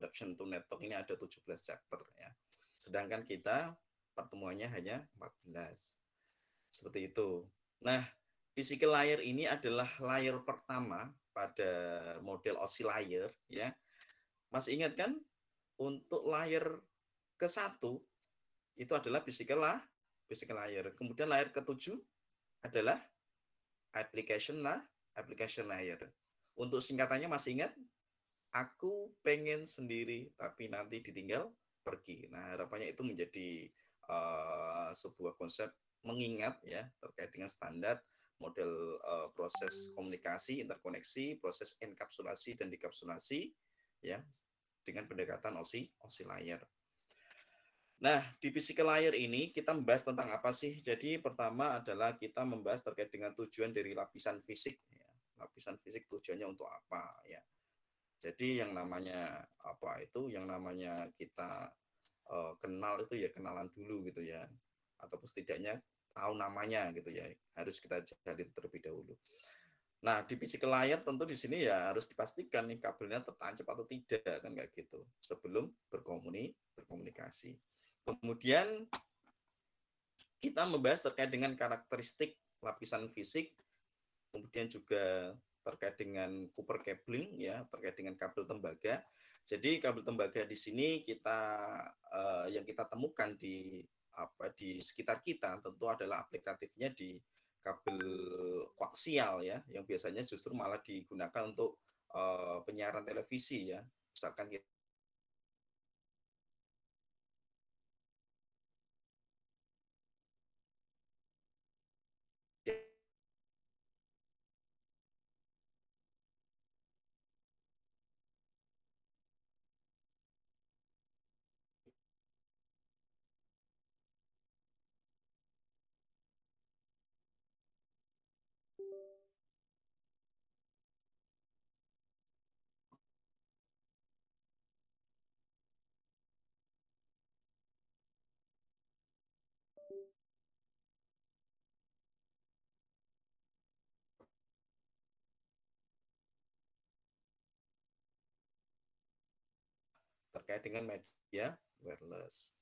Introduction to Network ini ada 17 chapter ya. Sedangkan kita pertemuannya hanya 14. Seperti itu. Nah, physical layer ini adalah layer pertama pada model OSI layer ya. Masih ingat kan? Untuk layer ke-1 itu adalah physical layer. Kemudian layer ke-7 adalah application layer. Untuk singkatannya masih ingat? Aku pengen sendiri tapi nanti ditinggal pergi. Nah, harapannya itu menjadi sebuah konsep mengingat ya terkait dengan standar model proses komunikasi, interkoneksi, proses enkapsulasi dan dekapsulasi ya dengan pendekatan OSI layer. Nah, di physical layer ini kita membahas tentang apa sih? Jadi pertama adalah kita membahas terkait dengan tujuan dari lapisan fisik. Ya. Lapisan fisik tujuannya untuk apa? Ya. Jadi yang namanya apa itu? Yang namanya kita kenal itu ya kenalan dulu gitu ya. Ataupun setidaknya tahu namanya gitu ya. Harus kita cari terlebih dahulu. Nah, di physical layer tentu di sini ya harus dipastikan nih kabelnya tertancap atau tidak kan kayak gitu sebelum berkomunikasi. Kemudian kita membahas terkait dengan karakteristik lapisan fisik, kemudian juga terkait dengan copper cabling ya, terkait dengan kabel tembaga. Jadi kabel tembaga di sini yang kita temukan di sekitar kita tentu adalah aplikatifnya di kabel koaksial ya, yang biasanya justru malah digunakan untuk penyiaran televisi ya. Misalkan kita terkait dengan media wireless.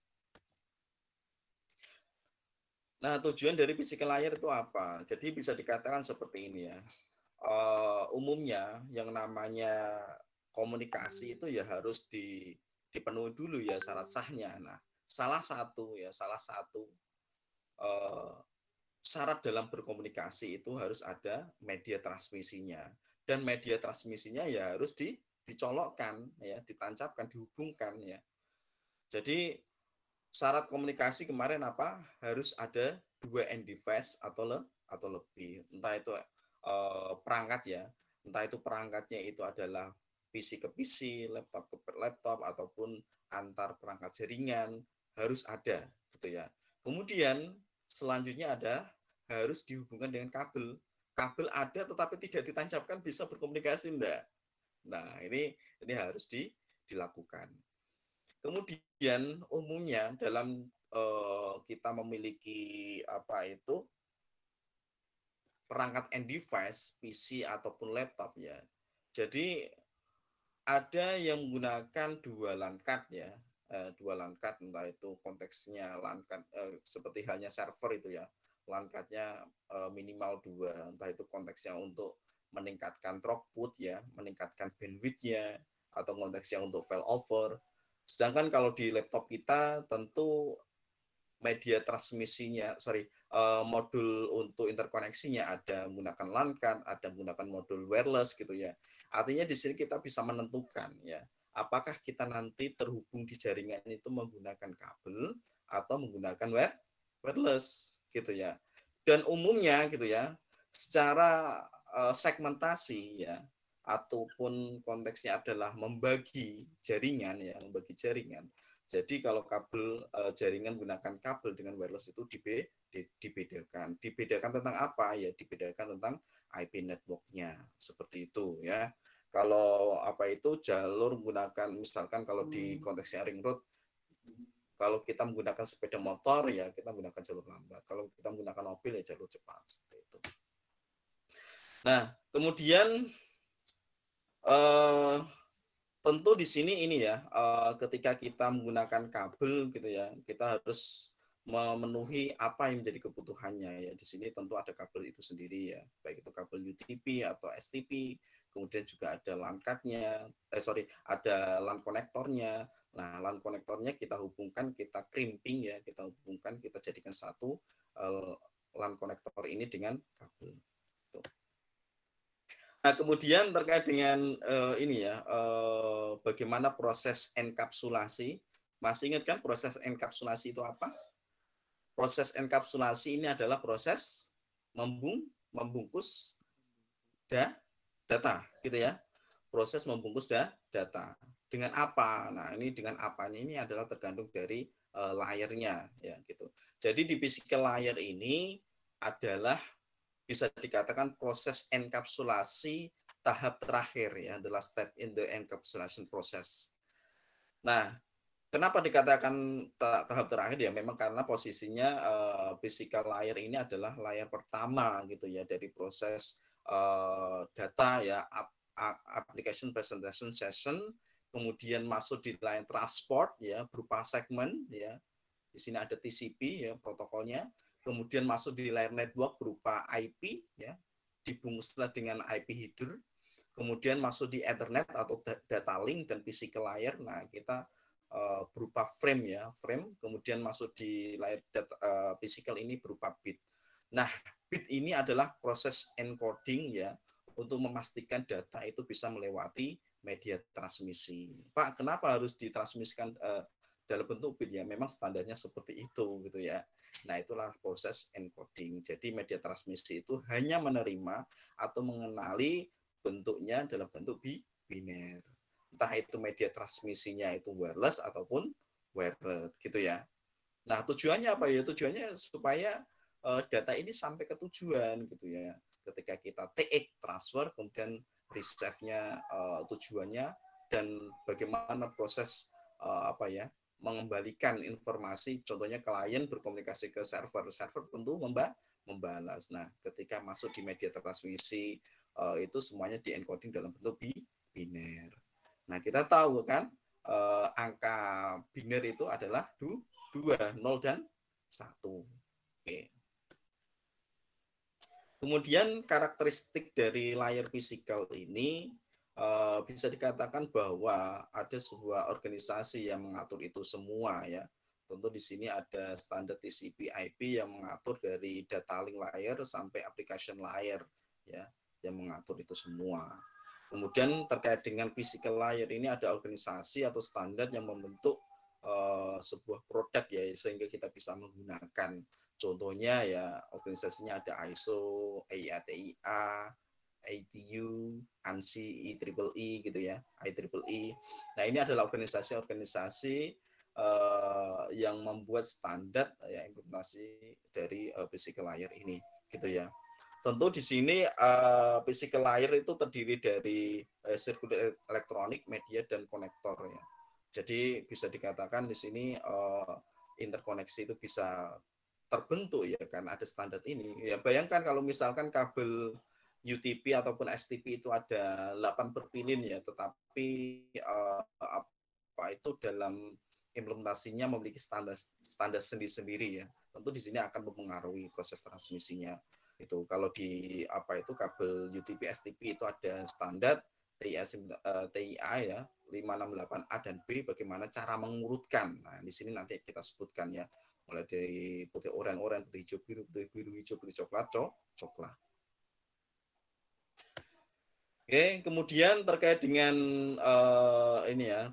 Nah, tujuan dari physical layer itu apa? Jadi bisa dikatakan seperti ini ya. Umumnya yang namanya komunikasi itu ya harus dipenuhi dulu ya syarat sahnya. Nah, salah satu uh, syarat dalam berkomunikasi itu harus ada media transmisinya. Dan media transmisinya ya harus dicolokkan ya, ditancapkan, dihubungkan ya. Jadi syarat komunikasi kemarin apa? Harus ada 2 end device atau lebih. Entah itu perangkat ya. Entah itu perangkatnya itu adalah PC ke PC, laptop ke laptop ataupun antar perangkat jaringan harus ada gitu ya. Kemudian selanjutnya ada harus dihubungkan dengan kabel. Kabel ada tetapi tidak ditancapkan bisa berkomunikasi enggak? Nah, ini harus dilakukan. Kemudian umumnya dalam kita memiliki perangkat end device, PC ataupun laptop ya. Jadi ada yang menggunakan dua LAN card ya, dua LAN card entah itu konteksnya LAN card seperti halnya server itu ya, LAN cardnya minimal 2, entah itu konteksnya untuk meningkatkan throughput ya, meningkatkan bandwidth-nya atau konteksnya untuk failover. Sedangkan kalau di laptop kita tentu media transmisinya, modul untuk interkoneksinya ada menggunakan LAN card, ada menggunakan modul wireless gitu ya. Artinya di sini kita bisa menentukan ya, apakah kita nanti terhubung di jaringan itu menggunakan kabel atau menggunakan wireless gitu ya. Dan umumnya gitu ya, secara segmentasi ya, ataupun konteksnya adalah membagi jaringan ya, membagi jaringan. Jadi kalau kabel jaringan menggunakan kabel dengan wireless itu dibedakan. Dibedakan tentang apa ya? Dibedakan tentang IP network-nya. Seperti itu ya. Kalau jalur menggunakan misalkan kalau di konteksnya ring road, kalau kita menggunakan sepeda motor ya kita menggunakan jalur lambat. Kalau kita menggunakan mobil ya jalur cepat. Seperti itu. Nah, kemudian Tentu di sini ini ya, ketika kita menggunakan kabel gitu ya, kita harus memenuhi apa yang menjadi kebutuhannya ya. Di sini tentu ada kabel itu sendiri ya, baik itu kabel UTP atau STP, kemudian juga ada LAN card-nya, ada LAN konektornya. Nah, LAN konektornya kita hubungkan, kita crimping ya, kita hubungkan, kita jadikan satu LAN konektor ini dengan kabel. Tuh. Nah, kemudian terkait dengan ini ya, bagaimana proses enkapsulasi. Masih ingat kan proses enkapsulasi itu apa? Proses enkapsulasi ini adalah proses membungkus data, gitu ya. Proses membungkus data. Dengan apa? Nah, ini dengan apanya ini adalah tergantung dari layernya, ya gitu. Jadi di physical layer ini adalah bisa dikatakan proses enkapsulasi tahap terakhir ya, adalah step in the encapsulation process. Nah, kenapa dikatakan tahap terakhir ya? Memang karena posisinya physical layer ini adalah layer pertama gitu ya dari proses data ya, application presentation session, kemudian masuk di line transport ya berupa segmen ya. Di sini ada TCP ya protokolnya, kemudian masuk di layer network berupa IP ya, dibungkuslah dengan IP header, kemudian masuk di Ethernet atau data link dan physical layer. Nah, kita berupa frame ya, frame, kemudian masuk di layer physical ini berupa bit. Nah, bit ini adalah proses encoding ya untuk memastikan data itu bisa melewati media transmisi. Pak, kenapa harus ditransmisikan dalam bentuk bit ya? Memang standarnya seperti itu gitu ya. Nah, itulah proses encoding. Jadi media transmisi itu hanya menerima atau mengenali bentuknya dalam bentuk biner. Entah itu media transmisinya itu wireless ataupun wired gitu ya. Nah, tujuannya apa ya? Tujuannya supaya data ini sampai ke tujuan gitu ya. Ketika kita TX transfer, kemudian receive-nya tujuannya dan bagaimana proses apa ya mengembalikan informasi. Contohnya klien berkomunikasi ke server, server tentu membalas. Nah, ketika masuk di media transmisi itu semuanya di encoding dalam bentuk biner. Nah, kita tahu kan angka biner itu adalah 2, 0 dan 1. Oke. Kemudian karakteristik dari layar physical ini bisa dikatakan bahwa ada sebuah organisasi yang mengatur itu semua ya. Tentu di sini ada standar TCP/IP yang mengatur dari data link layer sampai application layer ya, yang mengatur itu semua. Kemudian terkait dengan physical layer ini ada organisasi atau standar yang membentuk sebuah produk ya sehingga kita bisa menggunakan. Contohnya ya organisasinya ada ISO, AITIA, ITU, ANSI, IEEE gitu ya, IEEE. Nah, ini adalah organisasi-organisasi yang membuat standar ya implementasi dari physical layer ini gitu ya. Tentu di sini physical layer itu terdiri dari sirkuit elektronik, media dan konektor ya. Jadi bisa dikatakan di sini interkoneksi itu bisa terbentuk ya karena ada standar ini. Ya bayangkan kalau misalkan kabel UTP ataupun STP itu ada 8 perpilin ya, tetapi apa itu dalam implementasinya memiliki standar sendiri-sendiri ya. Tentu di sini akan mempengaruhi proses transmisinya. Itu kalau di apa itu kabel UTP STP itu ada standar TIA ya 568A dan B, bagaimana cara mengurutkan. Nah, di sini nanti kita sebutkan ya, mulai dari putih oranye, putih hijau biru, putih biru hijau, putih coklat, coklat. Oke, kemudian terkait dengan ini ya,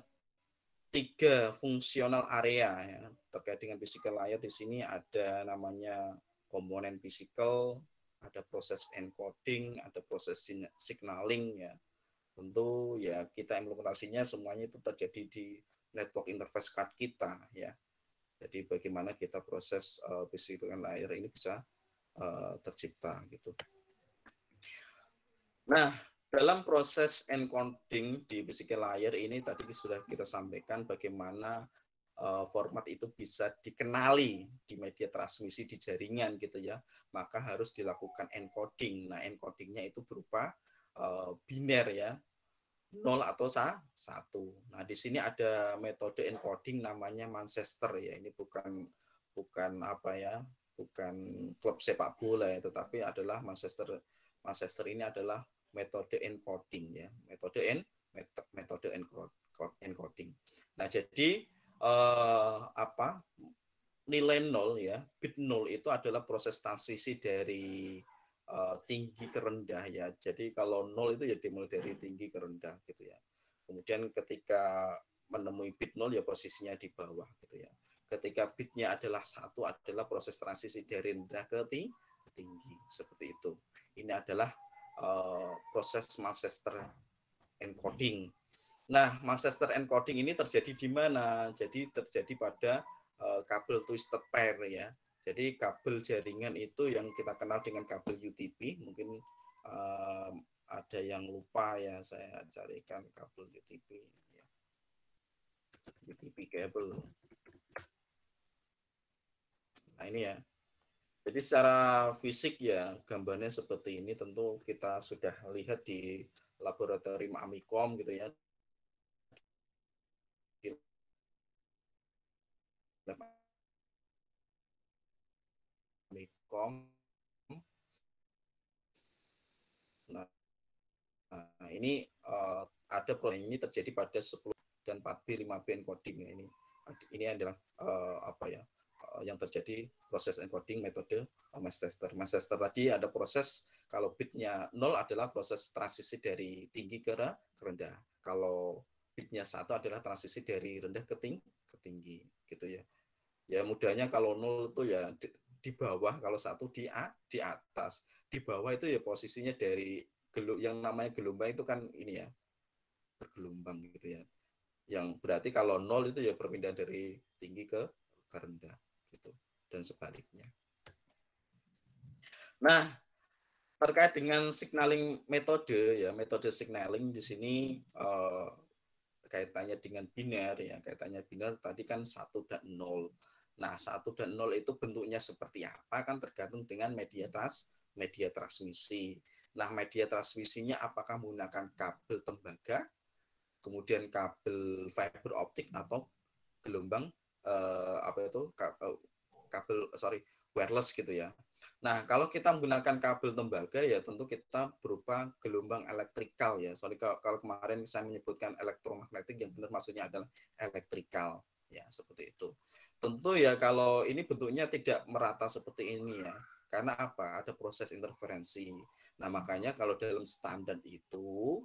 3 fungsional area ya, terkait dengan physical layer. Di sini ada namanya komponen physical, ada proses encoding, ada proses signaling ya. Tentu ya kita implementasinya semuanya itu terjadi di network interface card kita ya. Jadi bagaimana kita proses physical layer ini bisa tercipta gitu. Nah, dalam proses encoding di physical layer ini tadi sudah kita sampaikan bagaimana format itu bisa dikenali di media transmisi di jaringan gitu ya, maka harus dilakukan encoding. Nah, encodingnya itu berupa biner ya. 0 atau 1. Nah, di sini ada metode encoding namanya Manchester ya. Ini bukan apa ya, bukan klub sepak bola ya, tetapi adalah Manchester. Manchester ini adalah metode encoding ya, metode encoding. Nah, jadi apa nilai 0 ya, bit 0 itu adalah proses transisi dari tinggi ke rendah ya. Jadi kalau 0 itu ya dimulai dari tinggi ke rendah gitu ya. Kemudian ketika menemui bit 0 ya posisinya di bawah gitu ya. Ketika bitnya adalah 1 adalah proses transisi dari rendah ke tinggi seperti itu. Ini adalah proses Manchester encoding. Nah, Manchester encoding ini terjadi di mana? Jadi terjadi pada kabel twisted pair ya. Jadi kabel jaringan itu yang kita kenal dengan kabel UTP. Mungkin ada yang lupa ya, saya carikan kabel UTP. Ya. UTP kabel. Nah ini ya. Jadi secara fisik ya gambarnya seperti ini. Tentu kita sudah lihat di laboratorium Amikom gitu ya. Di Amikom. Nah, ini ada proses ini terjadi pada 10 dan 4B 5B encoding ya. Ini adalah apa ya yang terjadi proses encoding metode Manchester. Manchester tadi ada proses kalau bitnya 0 adalah proses transisi dari tinggi ke rendah. Kalau bitnya 1 adalah transisi dari rendah ke tinggi gitu ya. Ya mudahnya kalau 0 itu ya di bawah, kalau 1 di atas. Di bawah itu ya posisinya dari yang namanya gelombang itu kan ini ya, bergelombang gitu ya. Yang berarti kalau 0 itu ya perpindahan dari tinggi ke rendah gitu dan sebaliknya. Nah, terkait dengan signaling metode ya, metode signaling di sini kaitannya dengan biner ya, kaitannya biner tadi kan 1 dan 0. Nah, 1 dan 0 itu bentuknya seperti apa kan tergantung dengan media transmisi. Nah, media transmisinya apakah menggunakan kabel tembaga, kemudian kabel fiber optik atau gelombang wireless gitu ya. Nah, kalau kita menggunakan kabel tembaga ya tentu kita berupa gelombang elektrikal ya. Kalau kemarin saya menyebutkan elektromagnetik, yang benar maksudnya adalah elektrikal ya, seperti itu. Tentu ya kalau ini bentuknya tidak merata seperti ini ya. Karena apa? Ada proses interferensi. Nah, makanya kalau dalam standar itu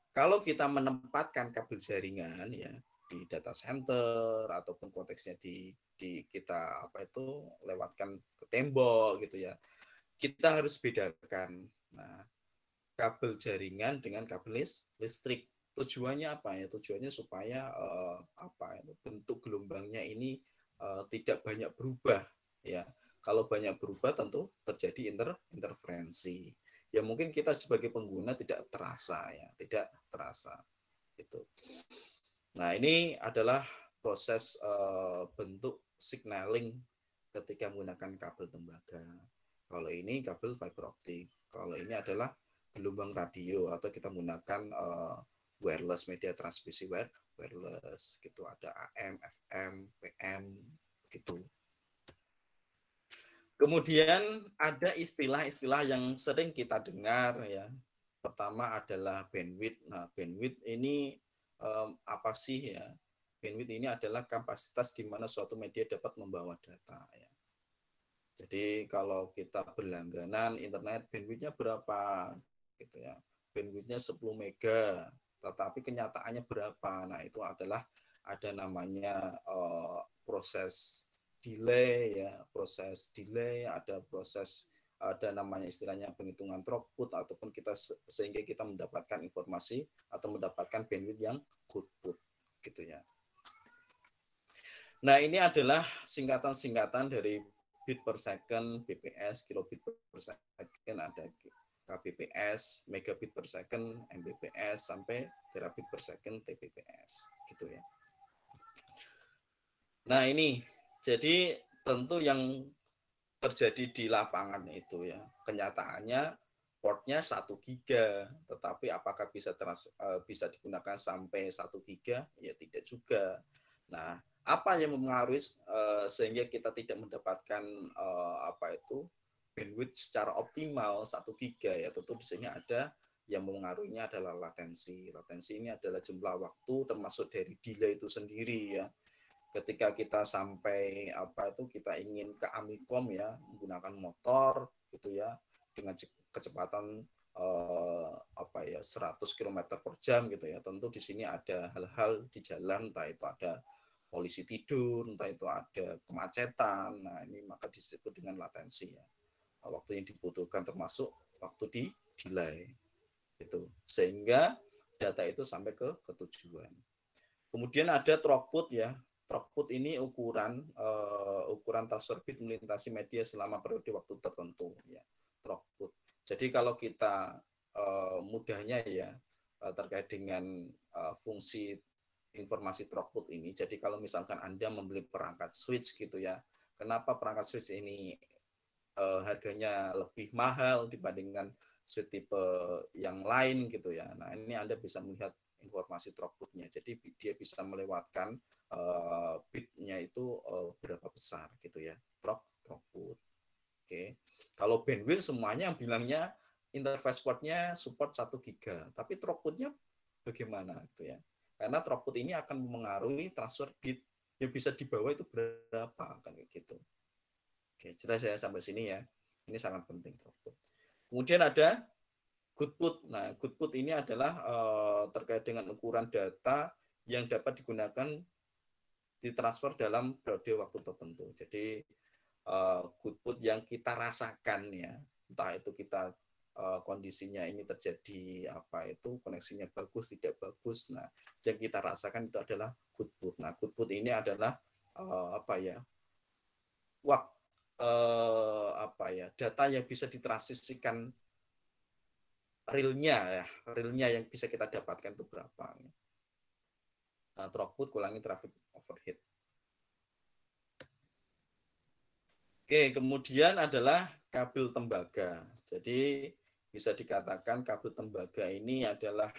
kalau kita menempatkan kabel jaringan ya di data center ataupun konteksnya di kita lewatkan ke tembok gitu ya. Kita harus bedakan. Nah, kabel jaringan dengan kabel listrik. Tujuannya apa ya? Tujuannya supaya bentuk gelombangnya ini tidak banyak berubah ya. Kalau banyak berubah tentu terjadi interferensi. Ya mungkin kita sebagai pengguna tidak terasa ya, tidak terasa gitu. Nah, ini adalah proses bentuk signaling ketika menggunakan kabel tembaga. Kalau ini kabel fiber optik. Kalau ini adalah gelombang radio atau kita menggunakan wireless, media transmisi wireless gitu. Ada AM, FM, PM gitu. Kemudian ada istilah-istilah yang sering kita dengar ya. Pertama adalah bandwidth. Nah, bandwidth ini apa sih ya? Bandwidth ini adalah kapasitas di mana suatu media dapat membawa data ya. Jadi kalau kita berlangganan internet bandwidthnya berapa gitu ya. Bandwidthnya 10 mega, tetapi kenyataannya berapa? Nah, itu adalah ada namanya proses delay ya, ada namanya istilahnya penghitungan throughput ataupun kita sehingga kita mendapatkan informasi atau mendapatkan bandwidth yang goodput gitu ya. Nah, ini adalah singkatan-singkatan dari bit per second, bps, kilobit per second, ada kbps, megabit per second, mbps, sampai terabit per second, tbps gitu ya. Nah, ini jadi tentu yang terjadi di lapangan itu ya, kenyataannya portnya 1 giga, tetapi apakah bisa digunakan sampai 1 giga? Ya tidak juga. Nah, apa yang mempengaruhi sehingga kita tidak mendapatkan bandwidth secara optimal 1 giga ya? Tentu di sini ada yang mempengaruhinya adalah latensi. Latensi ini adalah jumlah waktu termasuk dari delay itu sendiri ya. Ketika kita sampai kita ingin ke Amikom ya, menggunakan motor gitu ya, dengan kecepatan 100 km per jam gitu ya. Tentu di sini ada hal-hal di jalan, entah itu ada polisi tidur, entah itu ada kemacetan. Nah, ini maka disebut dengan latensi ya. Waktu yang dibutuhkan termasuk waktu di delay. Itu. Sehingga data itu sampai ke tujuan. Kemudian ada throughput ya. Throughput ini ukuran transfer bit melintasi media selama periode waktu tertentu ya. Throughput. Jadi kalau kita mudahnya ya terkait dengan fungsi informasi throughput ini. Jadi kalau misalkan Anda membeli perangkat switch gitu ya. Kenapa perangkat switch ini harganya lebih mahal dibandingkan switch tipe yang lain gitu ya. Nah, ini Anda bisa melihat informasi throughput-nya. Jadi dia bisa melewatkan bit-nya itu berapa besar gitu ya. Throughput. Oke. Kalau bandwidth semuanya bilangnya interface port-nya support 1 giga, tapi throughput-nya bagaimana gitu ya. Karena throughput ini akan memengaruhi transfer bit yang bisa dibawa itu berapa kan gitu. Oke, jelas saya sampai sini ya. Ini sangat penting throughput. Kemudian ada goodput. Nah, goodput ini adalah terkait dengan ukuran data yang dapat digunakan ditransfer dalam periode waktu tertentu. Jadi goodput yang kita rasakan ya, entah itu kita kondisinya ini terjadi koneksinya bagus tidak bagus. Nah, yang kita rasakan itu adalah goodput. Nah, goodput ini adalah data yang bisa ditransisikan realnya yang bisa kita dapatkan itu berapa. Throughput kurangi traffic overhead. Oke, kemudian adalah kabel tembaga. Jadi bisa dikatakan kabel tembaga ini adalah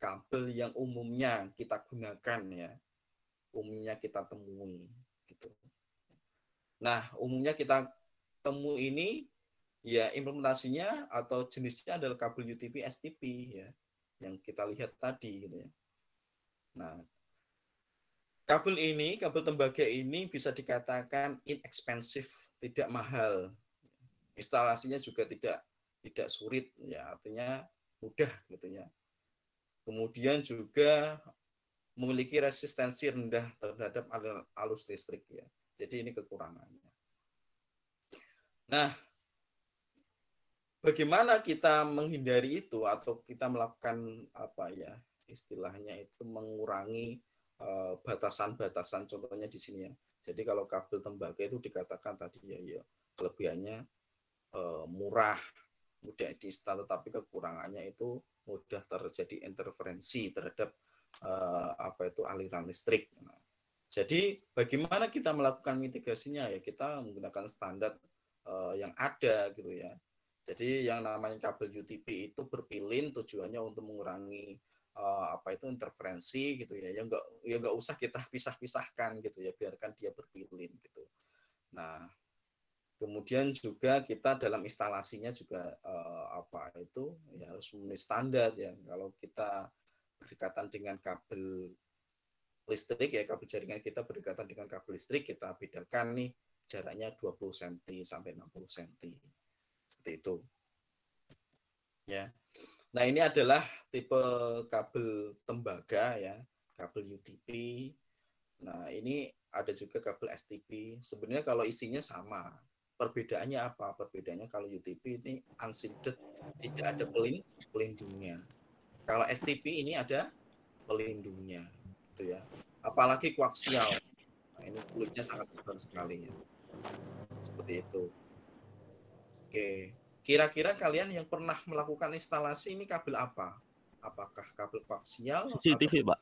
kabel yang umumnya kita gunakan ya, umumnya kita temui gitu. Nah, umumnya kita temui ini ya implementasinya atau jenisnya adalah kabel UTP STP ya, yang kita lihat tadi gitu ya. Nah, kabel tembaga ini bisa dikatakan inexpensive, tidak mahal. Instalasinya juga tidak sulit ya, artinya mudah gitu ya. Kemudian juga memiliki resistensi rendah terhadap arus listrik ya. Jadi ini kekurangannya. Nah, bagaimana kita menghindari itu atau kita melakukan istilahnya itu mengurangi batasan-batasan, contohnya di sini ya. Jadi kalau kabel tembaga itu dikatakan tadi ya kelebihannya murah, mudah diinstal, tetapi kekurangannya itu mudah terjadi interferensi terhadap aliran listrik. Nah, jadi bagaimana kita melakukan mitigasinya ya, kita menggunakan standar yang ada gitu ya. Jadi yang namanya kabel UTP itu berpilin tujuannya untuk mengurangi interferensi gitu ya. Nggak usah kita pisah-pisahkan gitu ya, biarkan dia berpilin gitu. Nah, kemudian juga kita dalam instalasinya juga harus memenuhi standar ya. Kalau kita berdekatan dengan kabel listrik ya, kabel jaringan kita berdekatan dengan kabel listrik, kita bedakan nih jaraknya 20 cm sampai 60 cm. Seperti itu. Ya. Nah, ini adalah tipe kabel tembaga ya, kabel UTP. Nah, ini ada juga kabel STP. Sebenarnya kalau isinya sama. Perbedaannya apa? Perbedaannya kalau UTP ini unshielded, tidak ada pelindungnya. Kalau STP ini ada pelindungnya, gitu ya. Apalagi koaksial. Nah, ini kulitnya sangat tebal sekali ya. Seperti itu. Oke. Kira-kira kalian yang pernah melakukan instalasi ini kabel apa? Apakah kabel koaksial CCTV, Pak.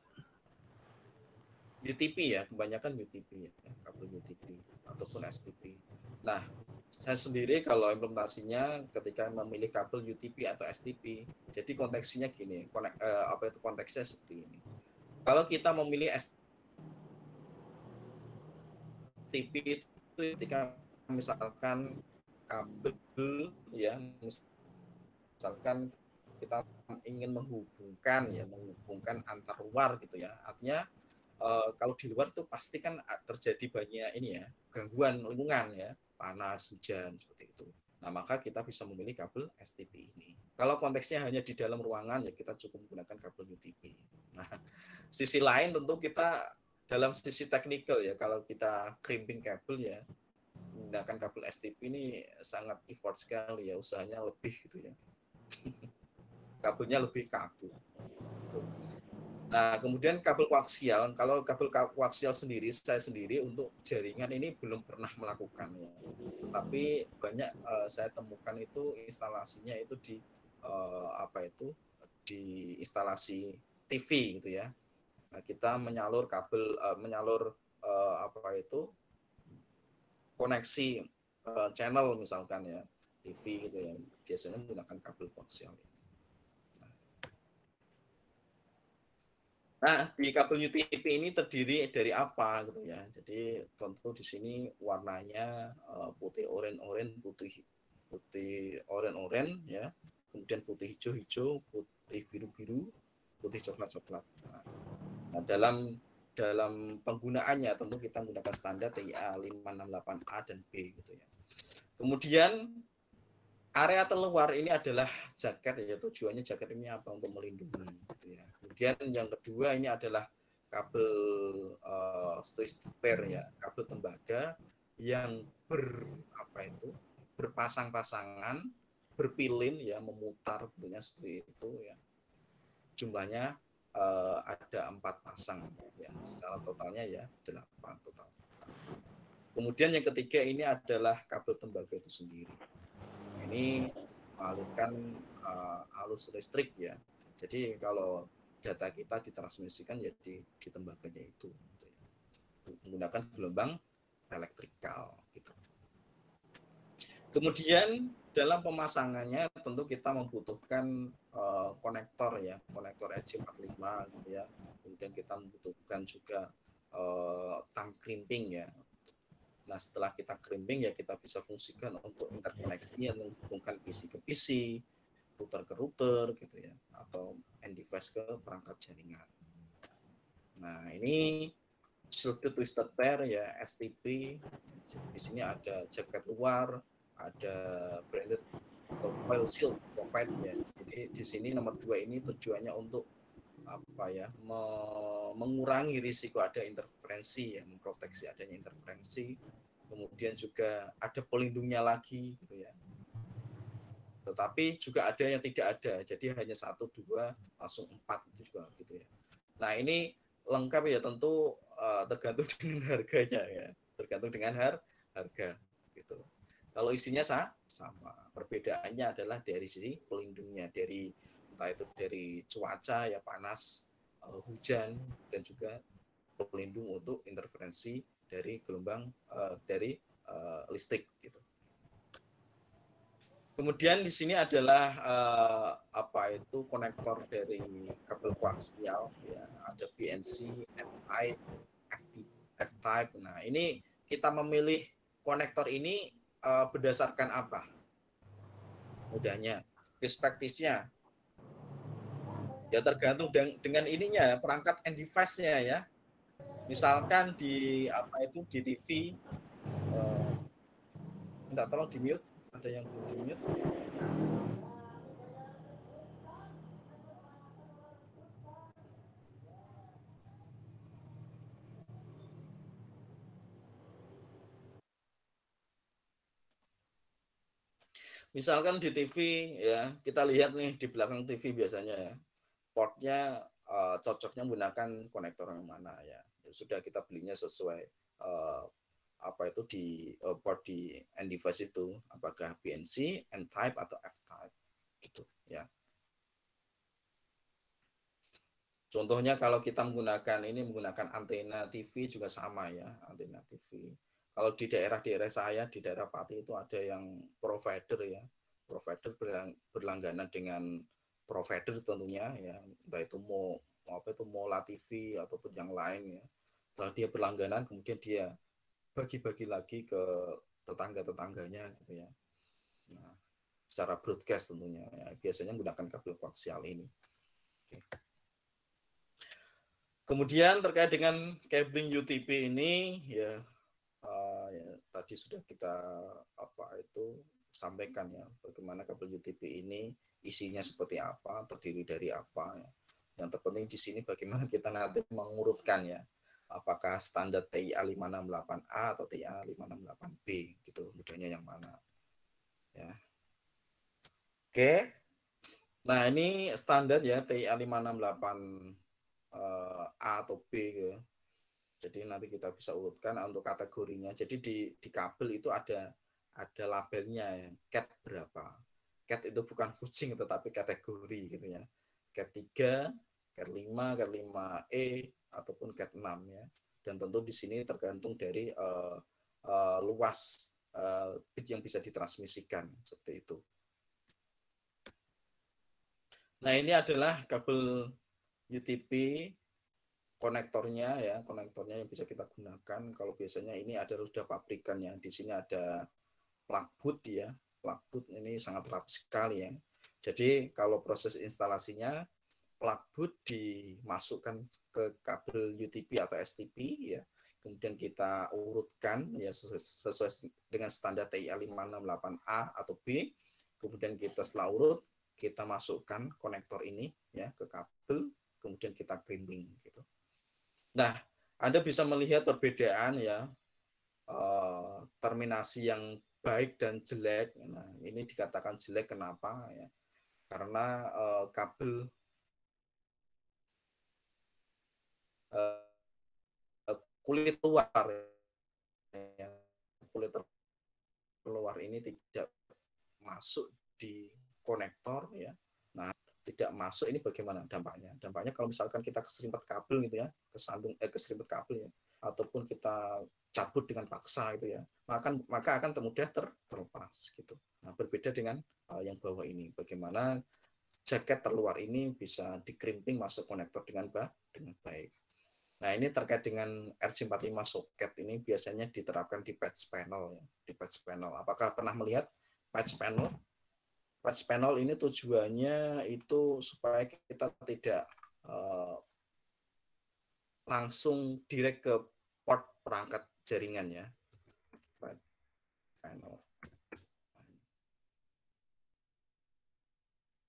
UTP ya, kebanyakan UTP ya, kabel UTP ataupun STP. Nah, saya sendiri kalau implementasinya ketika memilih kabel UTP atau STP, jadi konteksnya gini, apa itu konteksnya seperti ini. Kalau kita memilih STP itu ketika misalkan kabel ya, misalkan kita ingin menghubungkan antar luar gitu ya, artinya kalau di luar tuh pasti kan terjadi banyak ini ya, gangguan lingkungan ya, panas, hujan seperti itu. Nah, maka kita bisa memilih kabel STP ini. Kalau konteksnya hanya di dalam ruangan ya kita cukup menggunakan kabel UTP. Nah, sisi lain tentu kita dalam sisi teknikal ya, kalau kita crimping kabel ya menggunakan kabel STP ini sangat effort sekali ya, usahanya lebih gitu ya. Kabelnya lebih kaku. Nah, kemudian kabel koaksial, kalau kabel koaksial sendiri, saya sendiri untuk jaringan ini belum pernah melakukan ya. Tetapi banyak saya temukan itu instalasinya itu di apa itu di instalasi TV gitu ya. Nah, kita menyalur kabel menyalur apa itu koneksi channel misalkan ya TV gitu ya. Biasanya menggunakan kabel koaksial. Nah, di kabel UTP ini terdiri dari apa gitu ya. Jadi tentu di sini warnanya putih oranye-oranye, putih oranye-oranye ya. Kemudian putih hijau-hijau, putih biru-biru, putih coklat-coklat. Nah, dalam penggunaannya tentu kita menggunakan standar TIA 568A dan B gitu ya. Kemudian area terluar ini adalah jaket ya, tujuannya jaket ini apa, untuk melindungi gitu ya. Kemudian yang kedua ini adalah kabel pair ya, kabel tembaga yang apa itu berpasang-pasangan, berpilin ya, memutar bentuknya seperti itu ya. Jumlahnya ada 4 pasang ya, secara totalnya ya 8 total. Kemudian yang ketiga ini adalah kabel tembaga itu sendiri. Ini mengalirkan arus listrik ya. Jadi kalau data kita ditransmisikan ya di tembaganya itu gitu ya. Menggunakan gelombang elektrikal gitu. Kemudian dalam pemasangannya tentu kita membutuhkan konektor ya, konektor SJ45 gitu ya. Kemudian kita membutuhkan juga tang crimping ya. Nah, setelah kita crimping ya kita bisa fungsikan untuk interkoneksi yang menghubungkan PC ke PC, router ke router gitu ya, atau end device ke perangkat jaringan. Nah, ini circuit twisted pair ya, STP. Di sini ada jaket luar, ada branded atau foil shield provide ya. Jadi di sini nomor 2 ini tujuannya untuk apa ya, mengurangi risiko ada interferensi ya, memproteksi adanya interferensi. Kemudian juga ada pelindungnya lagi gitu ya. Tetapi juga ada yang tidak ada, jadi hanya 1, 2, langsung 4 itu juga gitu ya. Nah, ini lengkap ya, tentu tergantung dengan harganya ya, tergantung dengan harga gitu. Kalau isinya sama, perbedaannya adalah dari sisi pelindungnya, dari entah itu dari cuaca ya, panas, hujan, dan juga pelindung untuk interferensi dari gelombang dari listrik gitu. Kemudian di sini adalah apa itu konektor dari kabel koaksial ya, ada BNC, N-type, F-type. Nah, ini kita memilih konektor ini berdasarkan apa? Mudahnya, perspektifnya ya tergantung dengan ininya, perangkat end device-nya ya. Misalkan di apa itu di TV, minta tolong di mute, ada yang belum di mute. Misalkan di TV ya, kita lihat nih di belakang TV biasanya ya, portnya cocoknya menggunakan konektor yang mana ya. Sudah kita belinya sesuai apa itu di port di end device itu, apakah BNC, N-type atau F-type gitu ya. Contohnya kalau kita menggunakan antena TV juga sama ya, antena TV. Kalau di daerah-daerah saya, di daerah Pati itu ada yang provider ya, provider berlangganan dengan provider tentunya ya, entah itu mau apa itu Mola TV ataupun yang lain ya. Setelah dia berlangganan, kemudian dia bagi-bagi lagi ke tetangga-tetangganya gitu ya. Nah, secara broadcast tentunya ya, biasanya menggunakan kabel koaksial ini. Oke. Kemudian terkait dengan cabling UTP ini ya, ya tadi sudah kita sampaikan ya, bagaimana kabel UTP ini isinya seperti apa, terdiri dari apa ya. Yang terpenting di sini bagaimana kita nanti mengurutkan ya, apakah standar TIA 568A atau TIA 568B gitu, mudahnya yang mana ya. Oke. Nah, ini standar ya TIA 568 A atau B ya. Jadi nanti kita bisa urutkan untuk kategorinya. Jadi di kabel itu ada labelnya ya, cat berapa. Cat itu bukan kucing tetapi kategori gitu ya. Cat 3, cat 5, cat 5E ataupun cat 6 ya. Dan tentu di sini tergantung dari luas bit yang bisa ditransmisikan seperti itu. Nah, ini adalah kabel UTP konektornya ya, konektornya yang bisa kita gunakan. Kalau biasanya ini ada sudah pabrikannya. Di sini ada plug boot ya. Plug boot ini sangat rapi sekali ya. Jadi kalau proses instalasinya, plug boot dimasukkan ke kabel UTP atau STP ya. Kemudian kita urutkan ya sesuai dengan standar TIA 568A atau B. Kemudian kita setelah urut, kita masukkan konektor ini ya ke kabel, kemudian kita crimping gitu. Nah, Anda bisa melihat perbedaan ya, terminasi yang baik dan jelek. Nah, ini dikatakan jelek kenapa ya? Karena kabel kulit luar ya, kulit luar ini tidak masuk di konektor ya. Nah, tidak masuk ini bagaimana dampaknya? Dampaknya kalau misalkan kita keserimpet kabel gitu ya, keserimpet kabel ya, ataupun kita cabut dengan paksa gitu ya, maka akan mudah terlepas gitu. Nah, berbeda dengan yang bawah ini, bagaimana jaket terluar ini bisa dikrimping masuk konektor dengan baik. Nah, ini terkait dengan RJ45 soket ini biasanya diterapkan di patch panel ya, di patch panel. Apakah pernah melihat patch panel? Patch panel ini tujuannya itu supaya kita tidak langsung direct ke port perangkat jaringan ya. Patch panel.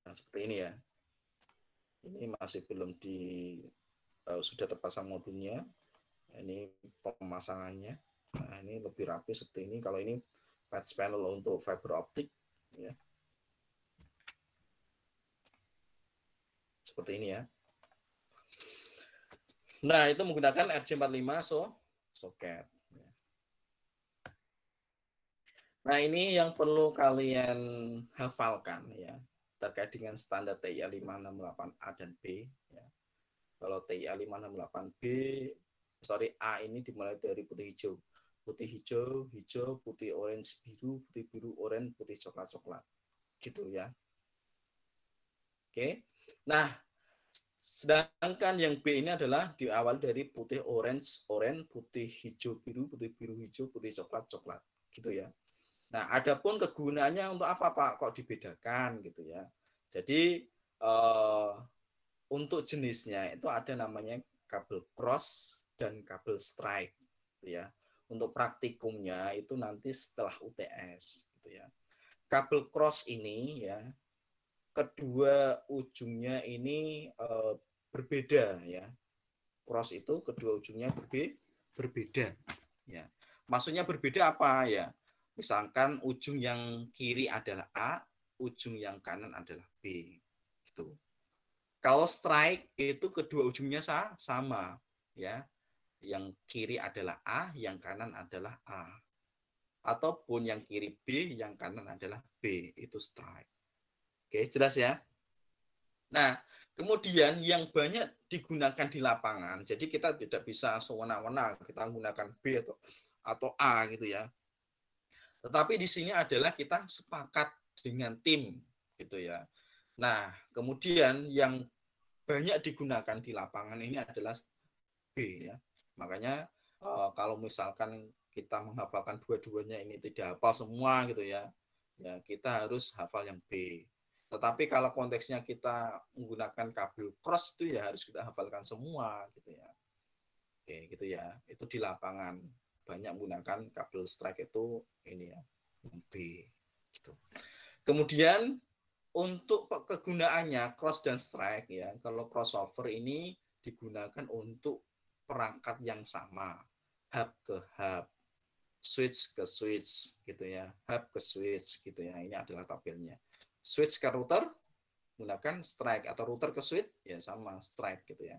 Nah, seperti ini ya. Ini masih belum sudah terpasang modulnya. Ini pemasangannya. Nah, ini lebih rapi seperti ini. Kalau ini patch panel untuk fiber optik ya. Seperti ini ya. Nah, itu menggunakan RJ45 soket. Nah, ini yang perlu kalian hafalkan ya, terkait dengan standar TIA 568A dan B ya. Kalau TIA 568B, sorry, A ini dimulai dari putih hijau. Putih hijau, hijau, putih orange biru, putih biru orange, putih coklat coklat. Gitu ya. Oke. Nah, sedangkan yang B ini adalah diawali dari putih orange, putih hijau biru hijau, putih coklat coklat, gitu ya. Nah, adapun kegunaannya untuk apa Pak? Kok dibedakan gitu ya? Jadi untuk jenisnya itu ada namanya kabel cross dan kabel stripe, gitu ya. Untuk praktikumnya itu nanti setelah UTS, gitu ya. Kabel cross ini ya, kedua ujungnya ini berbeda ya. Cross itu kedua ujungnya berbeda ya. Maksudnya berbeda apa ya? Misalkan ujung yang kiri adalah A, ujung yang kanan adalah B. Gitu. Kalau strike itu kedua ujungnya sama ya. Yang kiri adalah A, yang kanan adalah A. Ataupun yang kiri B, yang kanan adalah B. Itu strike. Oke, jelas ya? Nah, kemudian yang banyak digunakan di lapangan, jadi kita tidak bisa sewenang-wenang kita menggunakan B atau A gitu ya. Tetapi di sini adalah kita sepakat dengan tim gitu ya. Nah, kemudian yang banyak digunakan di lapangan ini adalah B ya. Makanya kalau misalkan kita menghafalkan dua-duanya ini tidak hafal semua gitu ya, ya kita harus hafal yang B. Tetapi kalau konteksnya kita menggunakan kabel cross itu ya harus kita hafalkan semua gitu ya. Oke, gitu ya. Itu di lapangan banyak menggunakan kabel strike itu ini ya, yang B gitu. Kemudian untuk kegunaannya cross dan strike ya. Kalau crossover ini digunakan untuk perangkat yang sama, hub ke hub, switch ke switch gitu ya, hub ke switch gitu ya. Ini adalah tabelnya. Switch ke router menggunakan strike atau router ke switch ya sama strike gitu ya.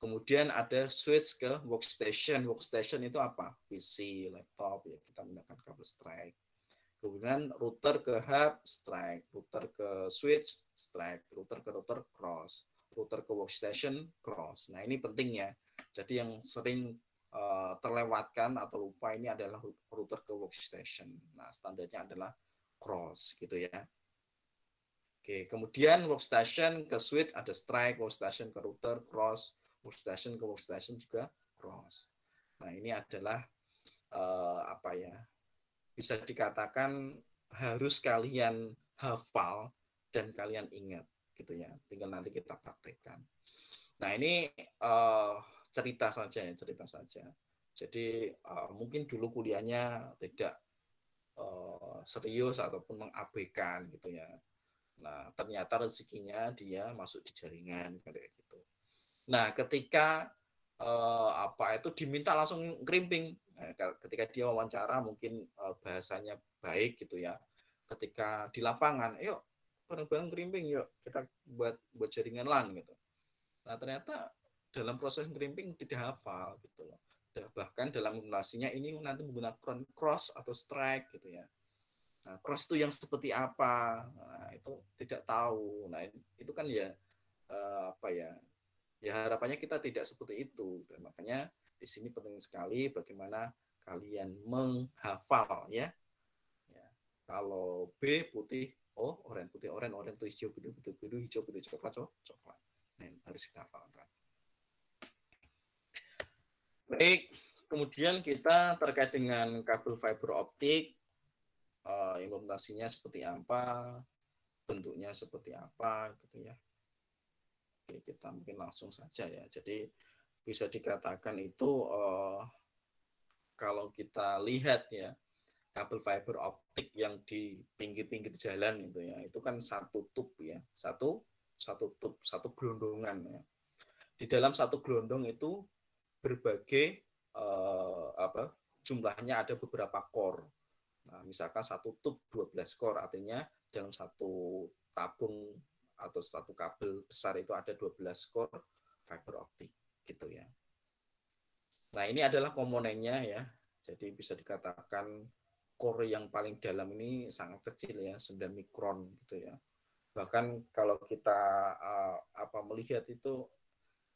Kemudian ada switch ke workstation. Workstation itu apa? PC, laptop ya kita menggunakan kabel strike. Kemudian router ke hub strike, router ke switch strike, router ke router cross, router ke workstation cross. Nah ini penting ya. Jadi yang sering terlewatkan atau lupa ini adalah router ke workstation. Nah standarnya adalah cross gitu ya. Oke, kemudian workstation ke switch ada strike, workstation ke router cross, workstation ke workstation juga cross. Nah ini adalah apa ya? Bisa dikatakan harus kalian hafal dan kalian ingat gitu ya. Tinggal nanti kita praktekkan. Nah ini cerita saja ya, cerita saja. Jadi mungkin dulu kuliahnya tidak serius ataupun mengabaikan gitu ya. Nah ternyata rezekinya dia masuk di jaringan kayak gitu. Nah ketika apa itu diminta langsung krimping. Ketika dia wawancara mungkin bahasanya baik gitu ya. Ketika di lapangan, yuk bareng-bareng krimping, yuk kita buat jaringan LAN gitu. Nah ternyata dalam proses krimping tidak hafal gitu loh. Bahkan dalam simulasinya ini nanti menggunakan cross atau strike gitu ya. Nah, cross itu yang seperti apa? Nah, itu tidak tahu. Nah, itu kan ya apa ya? Ya harapannya kita tidak seperti itu. Dan makanya di sini penting sekali bagaimana kalian menghafal ya. Ya. Kalau B putih, oh oranye putih oranye, oranye itu hijau biru, biru biru hijau putih coklat coklat. Nah, harus kita hafalkan. Baik, kemudian kita terkait dengan kabel fiber optik, implementasinya seperti apa, bentuknya seperti apa, gitu ya. Oke, kita mungkin langsung saja ya. Jadi bisa dikatakan itu kalau kita lihat ya kabel fiber optik yang di pinggir-pinggir jalan itu ya, itu kan satu tub ya, satu tub, satu gelondongan ya. Di dalam satu gelondong itu berbagai apa jumlahnya ada beberapa core. Nah, misalkan satu tub 12 core, artinya dalam satu tabung atau satu kabel besar itu ada 12 core fiber optik gitu ya. Nah, ini adalah komponennya ya. Jadi bisa dikatakan core yang paling dalam ini sangat kecil ya, 9 mikron gitu ya. Bahkan kalau kita apa melihat itu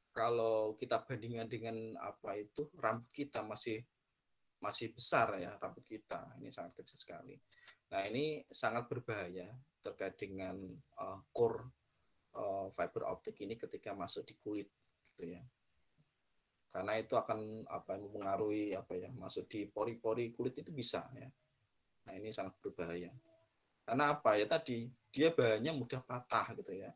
kalau kita bandingkan dengan apa itu rambut kita masih besar ya rambut kita. Ini sangat kecil sekali. Nah, ini sangat berbahaya terkait dengan core fiber optik ini ketika masuk di kulit gitu ya. Karena itu akan apa mempengaruhi apa ya masuk di pori-pori kulit itu bisa ya. Nah ini sangat berbahaya. Karena apa ya tadi dia bahannya mudah patah gitu ya.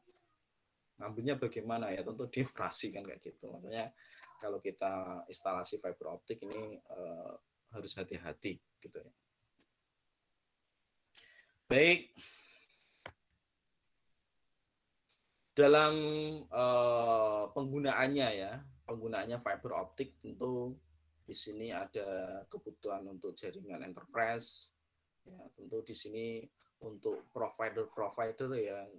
Ngambilnya bagaimana ya tentu dioperasi kan kayak gitu. Makanya kalau kita instalasi fiber optik ini harus hati-hati gitu ya. Baik, dalam penggunaannya ya, penggunaannya fiber optik tentu di sini ada kebutuhan untuk jaringan enterprise, ya tentu di sini untuk provider-provider yang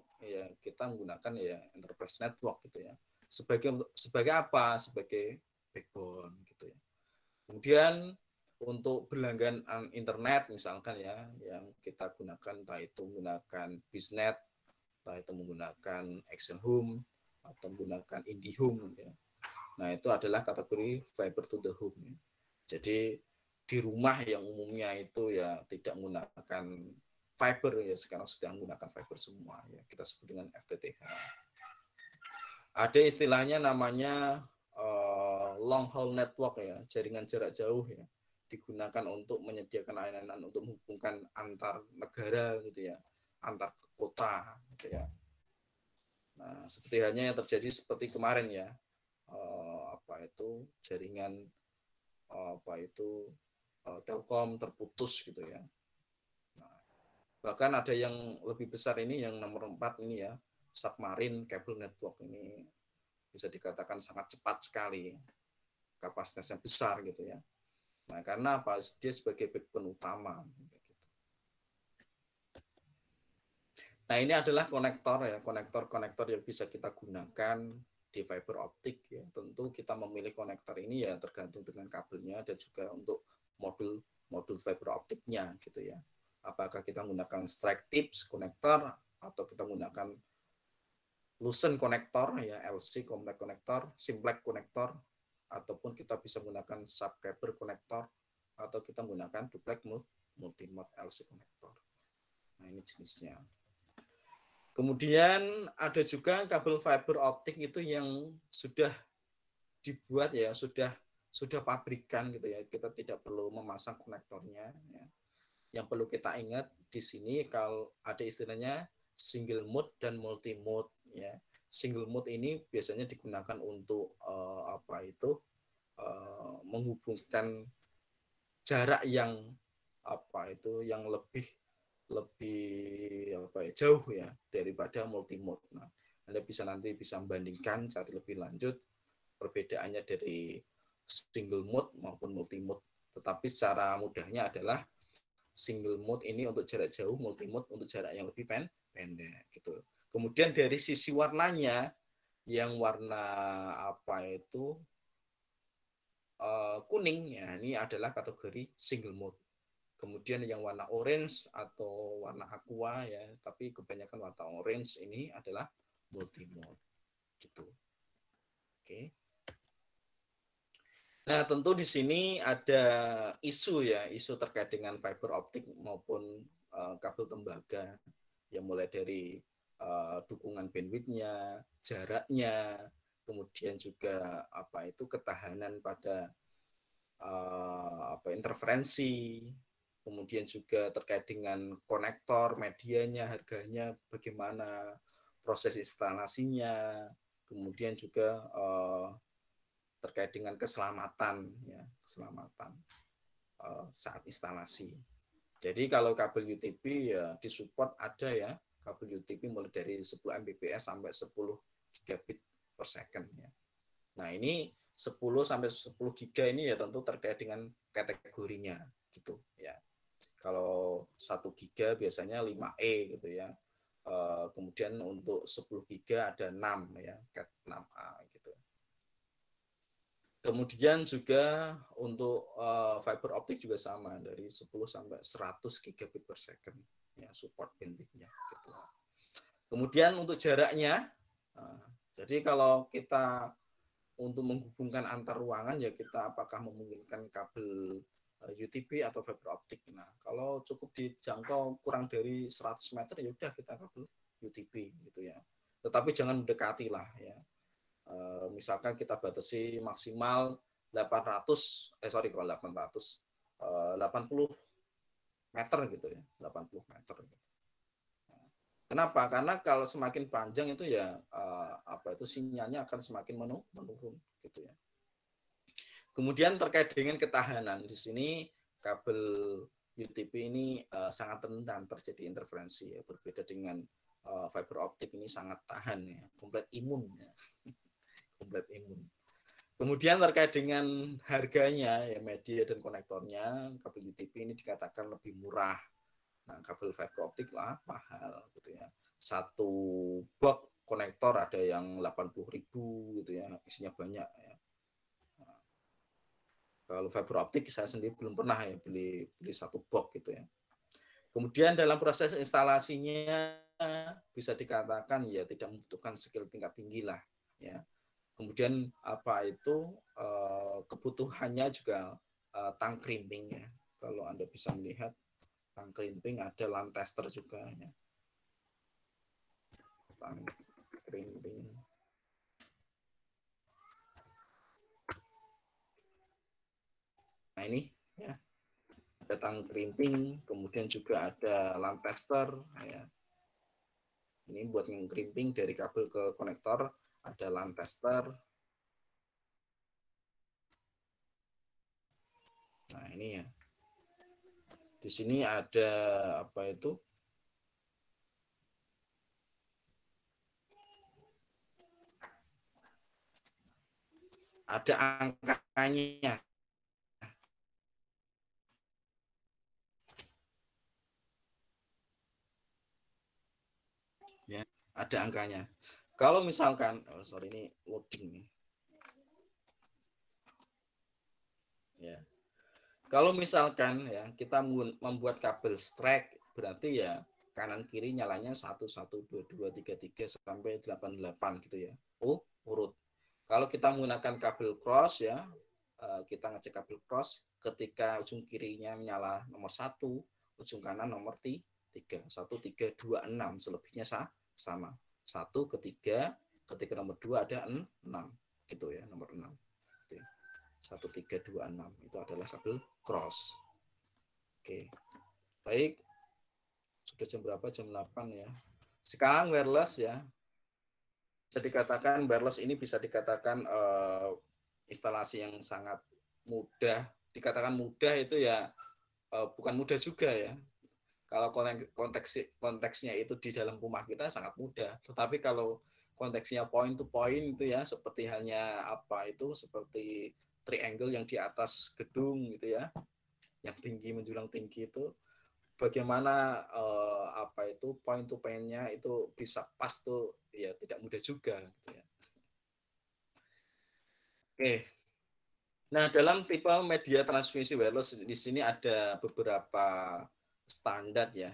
kita menggunakan ya enterprise network gitu ya. Sebagai apa? Sebagai backbone gitu ya. Kemudian untuk berlangganan internet misalkan ya yang kita gunakan entah itu menggunakan bisnet entah itu menggunakan Action Home atau menggunakan IndiHome ya. Nah, itu adalah kategori fiber to the home ya. Jadi di rumah yang umumnya itu ya tidak menggunakan fiber ya, sekarang sudah menggunakan fiber semua ya, kita sebut dengan FTTH. Ada istilahnya namanya long haul network ya, jaringan jarak jauh ya, digunakan untuk menyediakan layanan untuk menghubungkan antar negara gitu ya, antar kota gitu ya. Nah, seperti halnya yang terjadi seperti kemarin ya, apa itu jaringan apa itu Telkom terputus gitu ya. Nah, bahkan ada yang lebih besar ini, yang nomor 4 ini ya, submarine cable network ini bisa dikatakan sangat cepat sekali, kapasitasnya besar gitu ya. Nah, karena apa? Dia sebagai backbone utama. Nah, ini adalah konektor ya, konektor yang bisa kita gunakan di fiber optik ya. Tentu kita memilih konektor ini ya tergantung dengan kabelnya dan juga untuk modul fiber optiknya gitu ya. Apakah kita menggunakan strike tips konektor atau kita menggunakan Lucent konektor ya, LC compact konektor, simplex konektor, ataupun kita bisa menggunakan subscriber konektor atau kita menggunakan duplex multimode LC konektor. Nah, ini jenisnya. Kemudian ada juga kabel fiber optik itu yang sudah dibuat ya, sudah pabrikan gitu ya. Kita tidak perlu memasang konektornya ya. Yang perlu kita ingat di sini kalau ada istilahnya single mode dan multi mode ya. Single mode ini biasanya digunakan untuk menghubungkan jarak yang yang lebih jauh ya daripada multimode. Nah, Anda nanti bisa membandingkan, cari lebih lanjut perbedaannya dari single mode maupun multimode. Tetapi secara mudahnya adalah single mode ini untuk jarak jauh, multimode untuk jarak yang lebih pendek gitu. Kemudian dari sisi warnanya, yang warna kuning ya, ini adalah kategori single mode. Kemudian yang warna orange atau warna aqua ya, tapi kebanyakan warna orange ini adalah multimode gitu. Oke. Nah, tentu di sini ada isu ya, isu terkait dengan fiber optik maupun kabel tembaga yang mulai dari dukungan bandwidth-nya, jaraknya, kemudian juga ketahanan pada interferensi, kemudian juga terkait dengan konektor, medianya, harganya, bagaimana proses instalasinya, kemudian juga terkait dengan keselamatan ya, keselamatan saat instalasi. Jadi kalau kabel UTP ya disupport ada ya, kabel UTP mulai dari 10 Mbps sampai 10 gigabit per second ya. Nah, ini 10 sampai 10 giga ini ya tentu terkait dengan kategorinya gitu ya. Kalau 1 giga biasanya 5E gitu ya. Kemudian untuk 10 giga ada 6 ya, Cat 6A gitu. Kemudian juga untuk fiber optik juga sama, dari 10 sampai 100 gigabit per second ya, support bandwidth-nya gitu. Kemudian untuk jaraknya, jadi kalau kita untuk menghubungkan antar ruangan ya kita apakah memungkinkan kabel UTP atau fiber optik. Nah, kalau cukup dijangkau kurang dari 100 meter ya udah kita kabel UTP gitu ya. Tetapi jangan mendekati lah ya. Misalkan kita batasi maksimal 80 meter gitu ya, 80 meter gitu. Kenapa? Karena kalau semakin panjang itu ya sinyalnya akan semakin menurun gitu ya. Kemudian terkait dengan ketahanan, di sini kabel UTP ini sangat rentan terjadi interferensi ya, berbeda dengan fiber optik ini sangat tahan ya, komplit imun ya. Komplit imun. Kemudian terkait dengan harganya ya, media dan konektornya, kabel UTP ini dikatakan lebih murah. Nah, kabel fiber optik lah mahal gitu ya. Satu box konektor ada yang 80.000 gitu ya, isinya banyak ya. Nah, kalau fiber optik saya sendiri belum pernah ya beli satu box gitu ya. Kemudian dalam proses instalasinya bisa dikatakan ya tidak membutuhkan skill tingkat tinggi lah ya. Kemudian apa itu kebutuhannya juga tongue crimping ya. Kalau Anda bisa melihat tongue crimping ada LAN tester juga ya. Tongue crimping. Nah ini ya, ada tongue crimping, kemudian juga ada LAN tester ya. Ini buat crimping dari kabel ke konektor, ada LAN tester. Nah ini ya. Di sini ada apa itu? Ada angkanya. Ya, ada angkanya. Kalau misalkan, oh sorry ini loading nih. Ya. Kalau misalkan ya kita membuat kabel strike, berarti ya kanan kiri nyalanya 1 1 2 2 3 3 sampai 8 8 gitu ya. Oh, urut. Kalau kita menggunakan kabel cross ya, kita ngecek kabel cross ketika ujung kirinya menyala nomor 1, ujung kanan nomor 3, 1 3 2 6, selebihnya sama. 1 ketiga, ketika nomor 2 ada 6 gitu ya, nomor 6. 1 3 2 6 itu adalah kabel cross. Oke. Baik. Sudah jam berapa? Jam 8 ya. Sekarang wireless ya. Bisa dikatakan wireless ini bisa dikatakan instalasi yang sangat mudah. Dikatakan mudah itu ya bukan mudah juga ya. Kalau konteksnya itu di dalam rumah kita sangat mudah. Tetapi kalau konteksnya point to point itu ya seperti hanya apa itu seperti triangle yang di atas gedung gitu ya, yang tinggi menjulang tinggi itu, bagaimana apa itu point to point-nya itu bisa pas tuh ya tidak mudah juga gitu ya. Oke. Nah, dalam tipe media transmisi wireless di sini ada beberapa standar ya.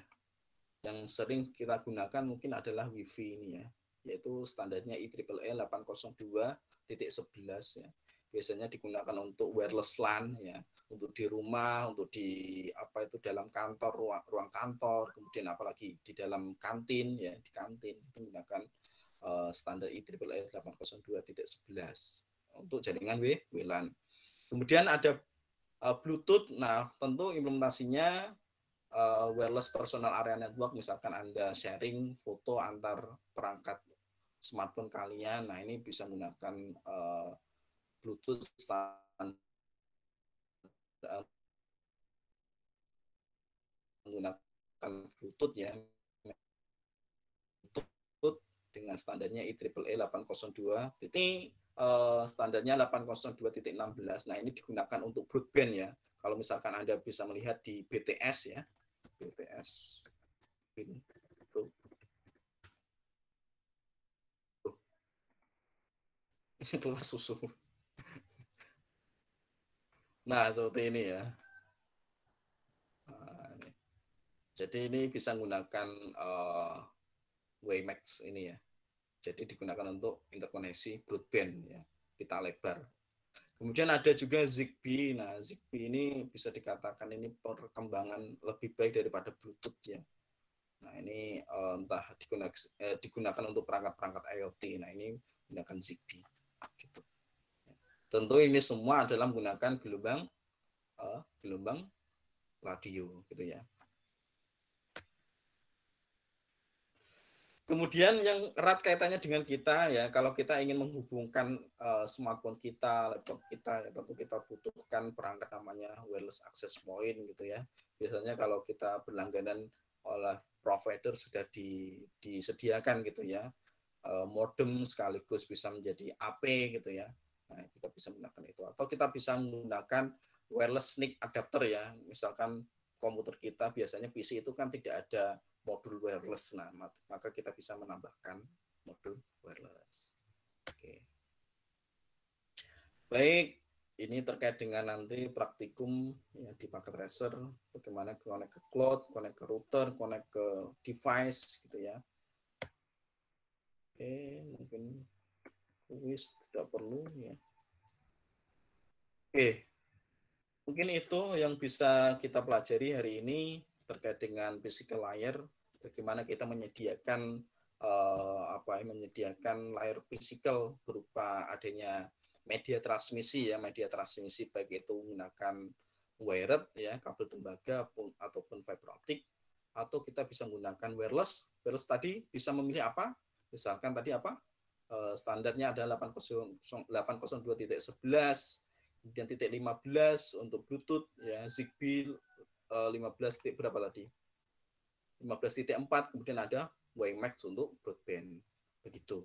Yang sering kita gunakan mungkin adalah WiFi ini ya, yaitu standarnya IEEE 802.11 ya. Biasanya digunakan untuk wireless LAN ya, untuk di rumah, untuk di apa itu dalam kantor, ruang kantor, kemudian apalagi di dalam kantin ya, di kantin itu menggunakan standar IEEE 802.11 untuk jaringan WLAN. Kemudian ada Bluetooth. Nah, tentu implementasinya wireless personal area network, misalkan Anda sharing foto antar perangkat smartphone kalian. Nah, ini bisa menggunakan Bluetooth standar, menggunakan Bluetooth ya. Bluetooth dengan standarnya IEEE 802. Ini standarnya 802.16. Nah, ini digunakan untuk broadband ya. Kalau misalkan Anda bisa melihat di BTS ya. BTS. Ini keluar susu. Nah, seperti ini ya. Nah, ini. Jadi ini bisa menggunakan WiMAX ini ya. Jadi digunakan untuk interkoneksi broadband ya, pita lebar. Kemudian ada juga Zigbee. Nah, Zigbee ini bisa dikatakan ini perkembangan lebih baik daripada Bluetooth ya. Nah, ini entah digunakan untuk perangkat-perangkat IoT. Nah, ini menggunakan Zigbee. Gitu. Tentu ini semua adalah menggunakan gelombang radio gitu ya. Kemudian yang erat kaitannya dengan kita ya, kalau kita ingin menghubungkan smartphone kita, laptop kita, ya tentu kita butuhkan perangkat namanya wireless access point gitu ya. Biasanya kalau kita berlangganan oleh provider sudah disediakan gitu ya, modem sekaligus bisa menjadi AP gitu ya. Nah, kita bisa menggunakan itu. Atau kita bisa menggunakan wireless NIC adapter ya. Misalkan komputer kita biasanya PC itu kan tidak ada modul wireless. Nah, maka kita bisa menambahkan modul wireless. Oke. Baik, ini terkait dengan nanti praktikum ya, di paket tracer, bagaimana connect ke cloud, connect ke router, connect ke device gitu ya. Oke, mungkin kuis tidak perlu ya. Oke, mungkin itu yang bisa kita pelajari hari ini terkait dengan physical layer, bagaimana kita menyediakan menyediakan layer physical berupa adanya media transmisi ya, media transmisi baik itu menggunakan wired ya, kabel tembaga ataupun fiber optik, atau kita bisa menggunakan wireless. Wireless tadi bisa memilih apa? Misalkan tadi apa? Standarnya ada 802.11, kemudian titik 15 untuk Bluetooth ya, Zigbee 15 titik berapa tadi? 15.4, kemudian ada WiMAX untuk broadband. Begitu.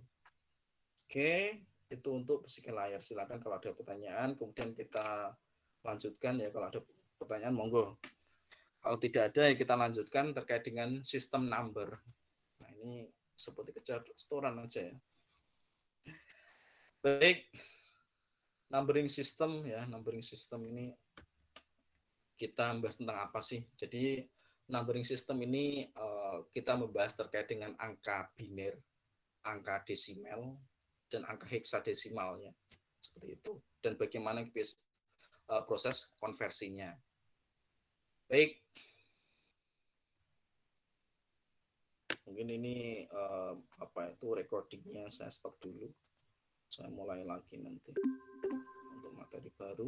Oke, itu untuk physical layer. Silakan kalau ada pertanyaan, kemudian kita lanjutkan ya, kalau ada pertanyaan monggo. Kalau tidak ada ya kita lanjutkan terkait dengan sistem number. Nah, ini seperti kejar restoran aja ya. Baik, numbering system ya, numbering system ini kita membahas tentang apa sih? Jadi numbering system ini kita membahas terkait dengan angka biner, angka desimal, dan angka heksadesimal ya, seperti itu. Dan bagaimana proses konversinya. Baik, mungkin ini recordingnya saya stop dulu. Saya mulai lagi nanti untuk materi baru.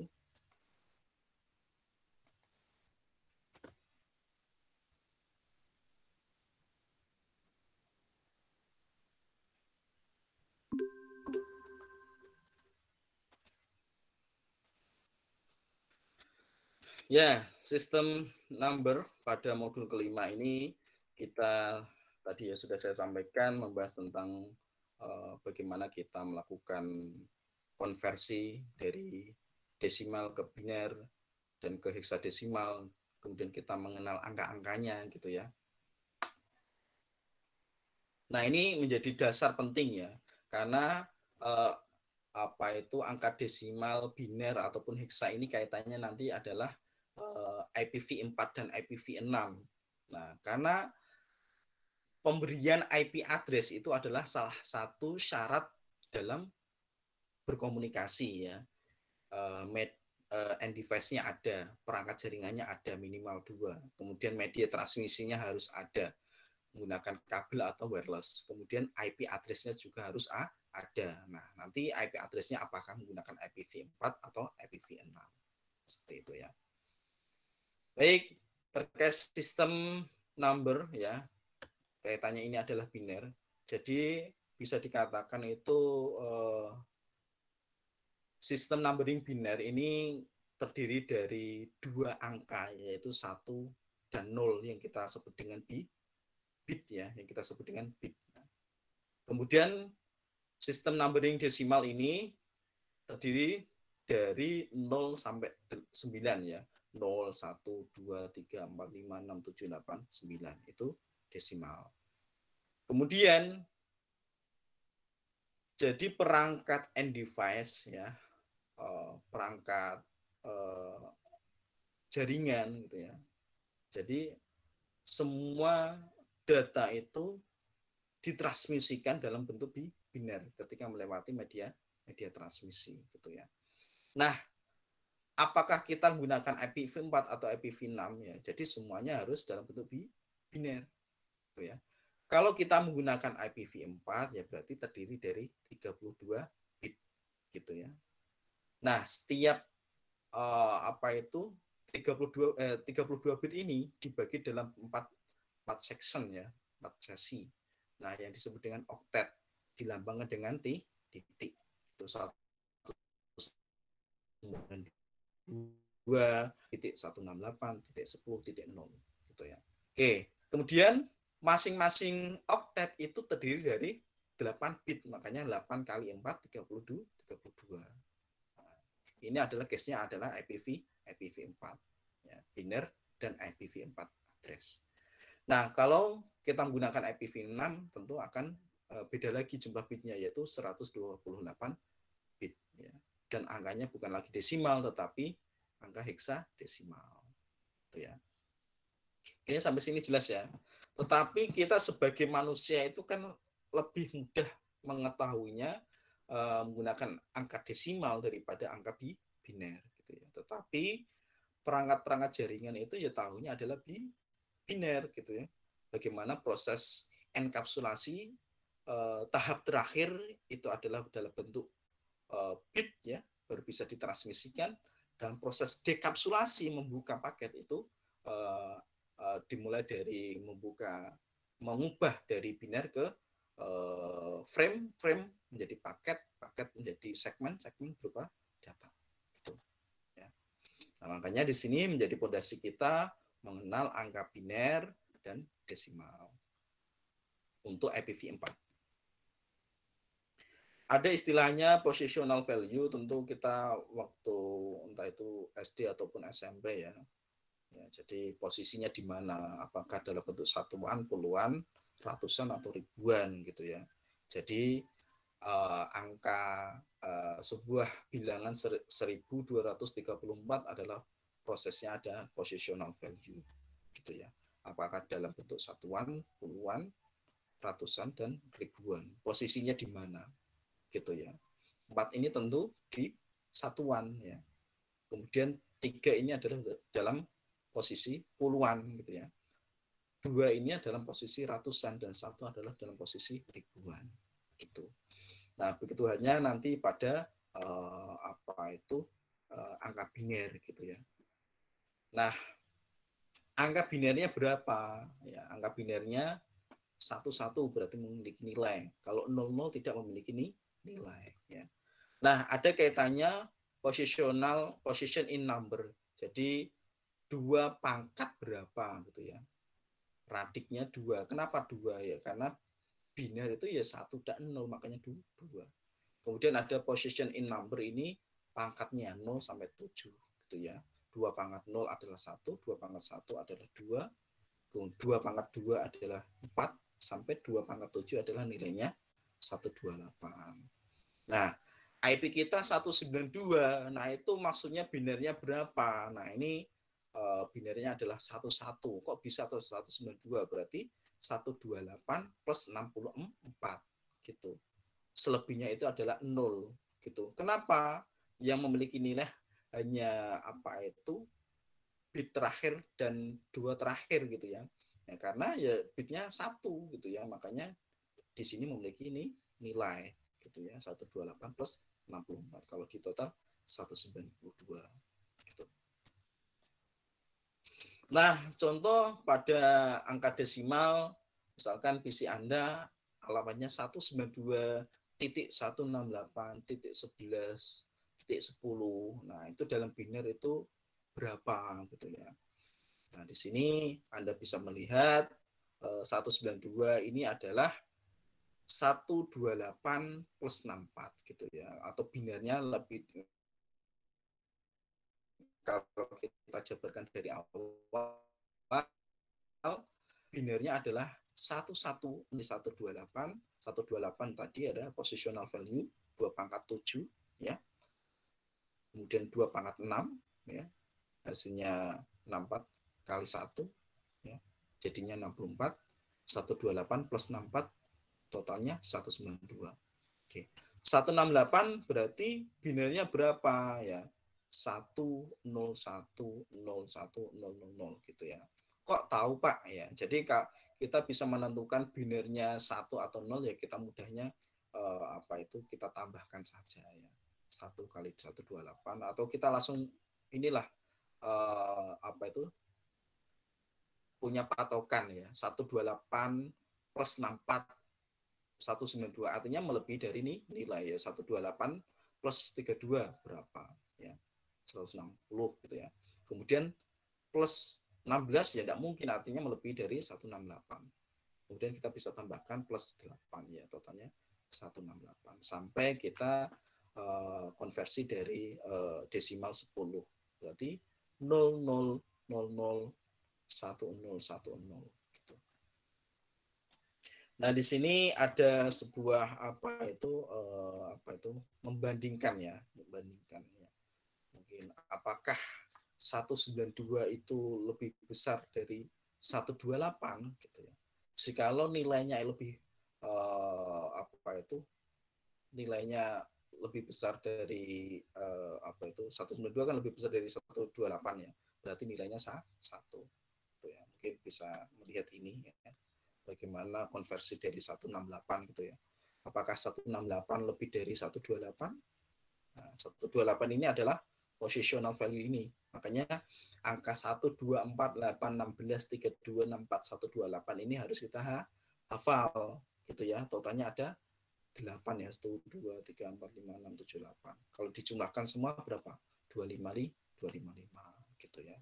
Ya, sistem number pada modul kelima ini kita tadi ya sudah saya sampaikan membahas tentang bagaimana kita melakukan konversi dari desimal ke biner dan ke heksadesimal, kemudian kita mengenal angka-angkanya gitu ya. Nah, ini menjadi dasar penting ya, karena angka desimal, biner ataupun heksa ini kaitannya nanti adalah IPv4 dan IPv6. Nah, karena pemberian IP address itu adalah salah satu syarat dalam berkomunikasi ya. End device-nya ada, perangkat jaringannya ada minimal 2. Kemudian media transmisinya harus ada menggunakan kabel atau wireless. Kemudian IP address-nya juga harus ada. Nah, nanti IP address-nya apakah menggunakan IPv4 atau IPv6. Seperti itu ya. Baik, terkait sistem number ya, kaitannya ini adalah biner. Jadi bisa dikatakan itu sistem numbering biner ini terdiri dari 2 angka, yaitu 1 dan 0 yang kita sebut dengan bit ya, yang kita sebut dengan bit. Kemudian sistem numbering desimal ini terdiri dari 0 sampai 9 ya. 0, 1, 2, 3, 4, 5, 6, 7, 8, 9. Itu desimal. Kemudian jadi perangkat end device ya, perangkat jaringan gitu ya. Jadi semua data itu ditransmisikan dalam bentuk biner ketika melewati media transmisi gitu ya. Nah, apakah kita menggunakan IPv4 atau IPv6 ya? Jadi semuanya harus dalam bentuk biner gitu ya. Kalau kita menggunakan IPv4 ya berarti terdiri dari 32 bit gitu ya. Nah, setiap 32 bit ini dibagi dalam 4 section ya, 4 sesi. Nah, yang disebut dengan oktet dilambangkan dengan titik. Itu 1.2.168.10.0 gitu ya. Oke, kemudian masing-masing oktet itu terdiri dari 8 bit, makanya 8 kali 4 32. Nah, ini adalah case-nya adalah IPv4 ya, biner dan IPv4 address. Nah, kalau kita menggunakan IPv6 tentu akan beda lagi jumlah bitnya, yaitu 128 bit ya. dan angkanya bukan lagi desimal tetapi angka heksadesimal. Itu ya. Oke, sampai sini jelas ya. Tetapi kita sebagai manusia itu kan lebih mudah mengetahuinya menggunakan angka desimal daripada angka biner gitu ya. Tetapi perangkat-perangkat jaringan itu ya tahunya adalah biner gitu ya. Bagaimana proses enkapsulasi tahap terakhir itu adalah dalam bentuk bit ya, baru bisa ditransmisikan, dan proses dekapsulasi membuka paket itu dimulai dari mengubah dari biner ke frame menjadi paket menjadi segmen berupa data. Gitu. Ya. Nah, makanya di sini menjadi fondasi kita mengenal angka biner dan desimal untuk IPv4. Ada istilahnya positional value, tentu kita waktu entah itu SD ataupun SMP ya. Ya, jadi posisinya di mana? Apakah dalam bentuk satuan, puluhan, ratusan atau ribuan gitu ya. Jadi angka sebuah bilangan 1234 adalah prosesnya ada positional value gitu ya. Apakah dalam bentuk satuan, puluhan, ratusan dan ribuan. Posisinya di mana? Gitu ya. 4 ini tentu di satuan ya. Kemudian 3 ini adalah dalam posisi puluhan gitu ya. 2 ini adalah posisi ratusan dan 1 adalah dalam posisi ribuan gitu. Nah, begitu hanya nanti pada angka biner gitu ya. Nah, angka binernya berapa? Ya, angka binernya 11 berarti memiliki nilai. Kalau 00 tidak memiliki nilai ya. Nah, ada kaitannya position in number. Jadi 2 pangkat berapa gitu ya. Radiknya 2. Kenapa 2 ya? Karena biner itu ya 1 dan 0, makanya 2. Kemudian ada position in number ini pangkatnya 0 sampai 7 gitu ya. 2 pangkat 0 adalah 1, 2 pangkat 1 adalah 2, 2 pangkat 2 adalah 4, sampai 2 pangkat 7 adalah nilainya 128. Nah, IP kita 192. Nah, itu maksudnya binernya berapa? Nah, ini binernya adalah 11. Kok bisa 192? Berarti 128 plus 64 gitu. Selebihnya itu adalah 0 gitu. Kenapa? Yang memiliki nilai hanya bit terakhir dan 2 terakhir gitu ya. Ya karena ya bitnya 1 gitu ya. Makanya di sini memiliki ini nilai gitu ya, 128 plus 64. Kalau di total 192 gitu. Nah, contoh pada angka desimal, misalkan PC Anda alamatnya 192.168.11.10. Nah, itu dalam biner itu berapa gitu ya. Nah, di sini Anda bisa melihat 192 ini adalah 128 plus 64 gitu ya, atau binernya lebih, kalau kita jabarkan dari awal, binernya adalah 128 tadi ada positional value 2 pangkat 7 ya, kemudian 2 pangkat 6 ya, hasilnya 64 kali 1 ya, jadinya 64, 128 plus 64 totalnya 192. Oke. 168 berarti binernya berapa ya? 1010100 gitu ya. Kok tahu Pak ya? Jadi kita bisa menentukan binernya 1 atau 0 ya, kita mudahnya kita tambahkan saja ya. 1 kali 128, atau kita langsung inilah punya patokan ya. 128 plus 64 192, artinya melebihi dari ini nilai ya, 128 plus 32 berapa ya, 160 gitu ya. Kemudian plus 16 ya tidak mungkin, artinya melebihi dari 168. Kemudian kita bisa tambahkan plus 8 ya, totalnya 168 sampai kita konversi dari desimal 10. Berarti 00001010 gitu. Nah, di sini ada sebuah apa itu membandingkan ya, membandingkan ya. Mungkin apakah 192 itu lebih besar dari 128 gitu ya. Jikalau nilainya lebih apa itu nilainya lebih besar dari apa itu 192 kan lebih besar dari 128 ya. Berarti nilainya 1. Gitu ya. Mungkin bisa melihat ini ya. Bagaimana konversi dari 168 gitu ya. Apakah 168 lebih dari 128? Nah, 128 ini adalah positional value ini. Makanya angka 1, 2, 4, 8, 16, 32, 64, 128 ini harus kita hafal gitu ya. Totalnya ada 8 ya. 1, 2, 3, 4, 5, 6, 7, 8. Kalau dijumlahkan semua berapa? 255 gitu ya.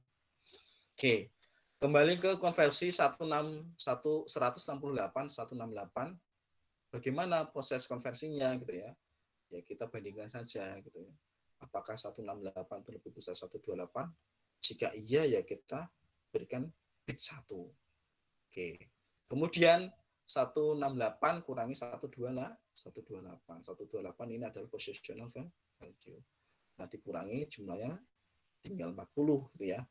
Oke. Kembali ke konversi 168. Bagaimana proses konversinya gitu ya? Ya kita bandingkan saja gitu ya. Apakah 168 itu lebih besar 128? Jika iya ya kita berikan bit 1. Oke. Kemudian 168 kurangi 128. 128 ini adalah positional value. Nah, dikurangi jumlahnya tinggal 40 gitu ya.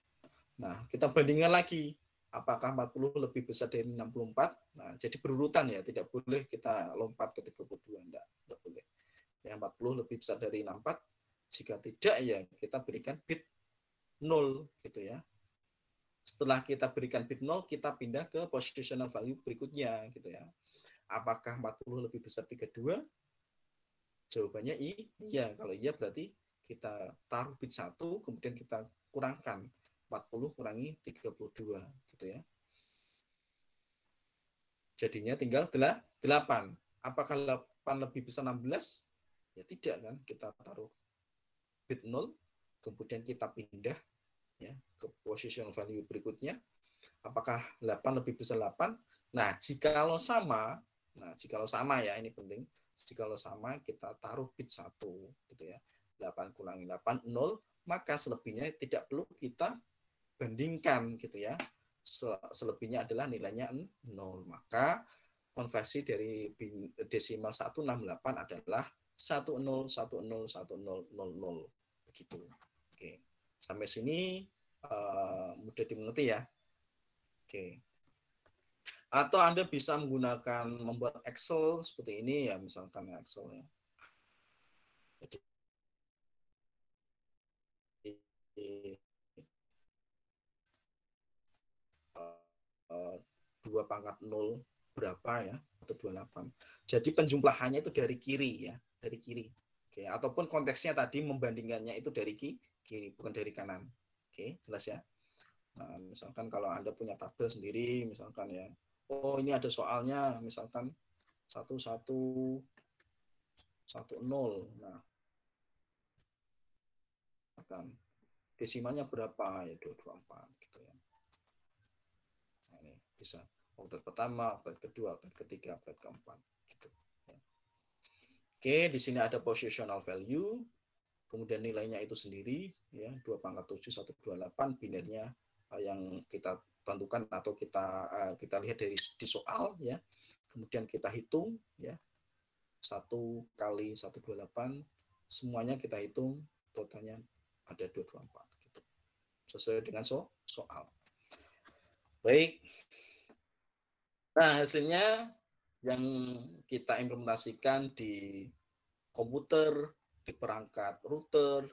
Nah, kita bandingkan lagi. Apakah 40 lebih besar dari 64? Nah, jadi berurutan ya, tidak boleh kita lompat ke 32, enggak boleh. Yang 40 lebih besar dari 64, jika tidak ya kita berikan bit 0 gitu ya. Setelah kita berikan bit 0, kita pindah ke positional value berikutnya gitu ya. Apakah 40 lebih besar 32? Jawabannya iya. Kalau iya berarti kita taruh bit 1, kemudian kita kurangkan 40 kurangi 32 gitu ya. Jadinya tinggal 8. Apakah 8 lebih besar 16? Ya tidak kan, kita taruh bit 0, kemudian kita pindah ya ke position value berikutnya. Apakah 8 lebih besar 8? Nah, jikalau sama ya, ini penting. Jikalau sama, kita taruh bit 1 gitu ya. 8 kurangi 8 0, maka selebihnya tidak perlu kita bandingkan gitu ya. Selebihnya adalah nilainya 0. Maka konversi dari desimal 168 adalah 10101000 begitu. Oke. Sampai sini mudah dimengerti ya. Oke. Atau Anda bisa menggunakan membuat Excel seperti ini ya, misalkan Excel ya. Jadi 2 × 0 berapa ya, atau 28. Jadi penjumlahannya itu dari kiri ya, dari kiri. Oke, ataupun konteksnya tadi membandingkannya itu dari kiri, bukan dari kanan. Oke, jelas ya. Nah, misalkan kalau Anda punya tabel sendiri, misalkan ya, oh ini ada soalnya, misalkan 1110. Nah, akan desimalnya berapa ya, 224 gitu ya. Nah, ini bisa oktet pertama, oktet kedua, oktet ketiga, oktet keempat gitu. Ya. Oke, di sini ada positional value, kemudian nilainya itu sendiri ya, 2 × 7 128, binernya yang kita tentukan atau kita lihat dari di soal ya. Kemudian kita hitung ya. 1 × 128 semuanya kita hitung, totalnya ada 224 gitu. Sesuai dengan soal. Baik. Nah, hasilnya yang kita implementasikan di komputer, di perangkat router,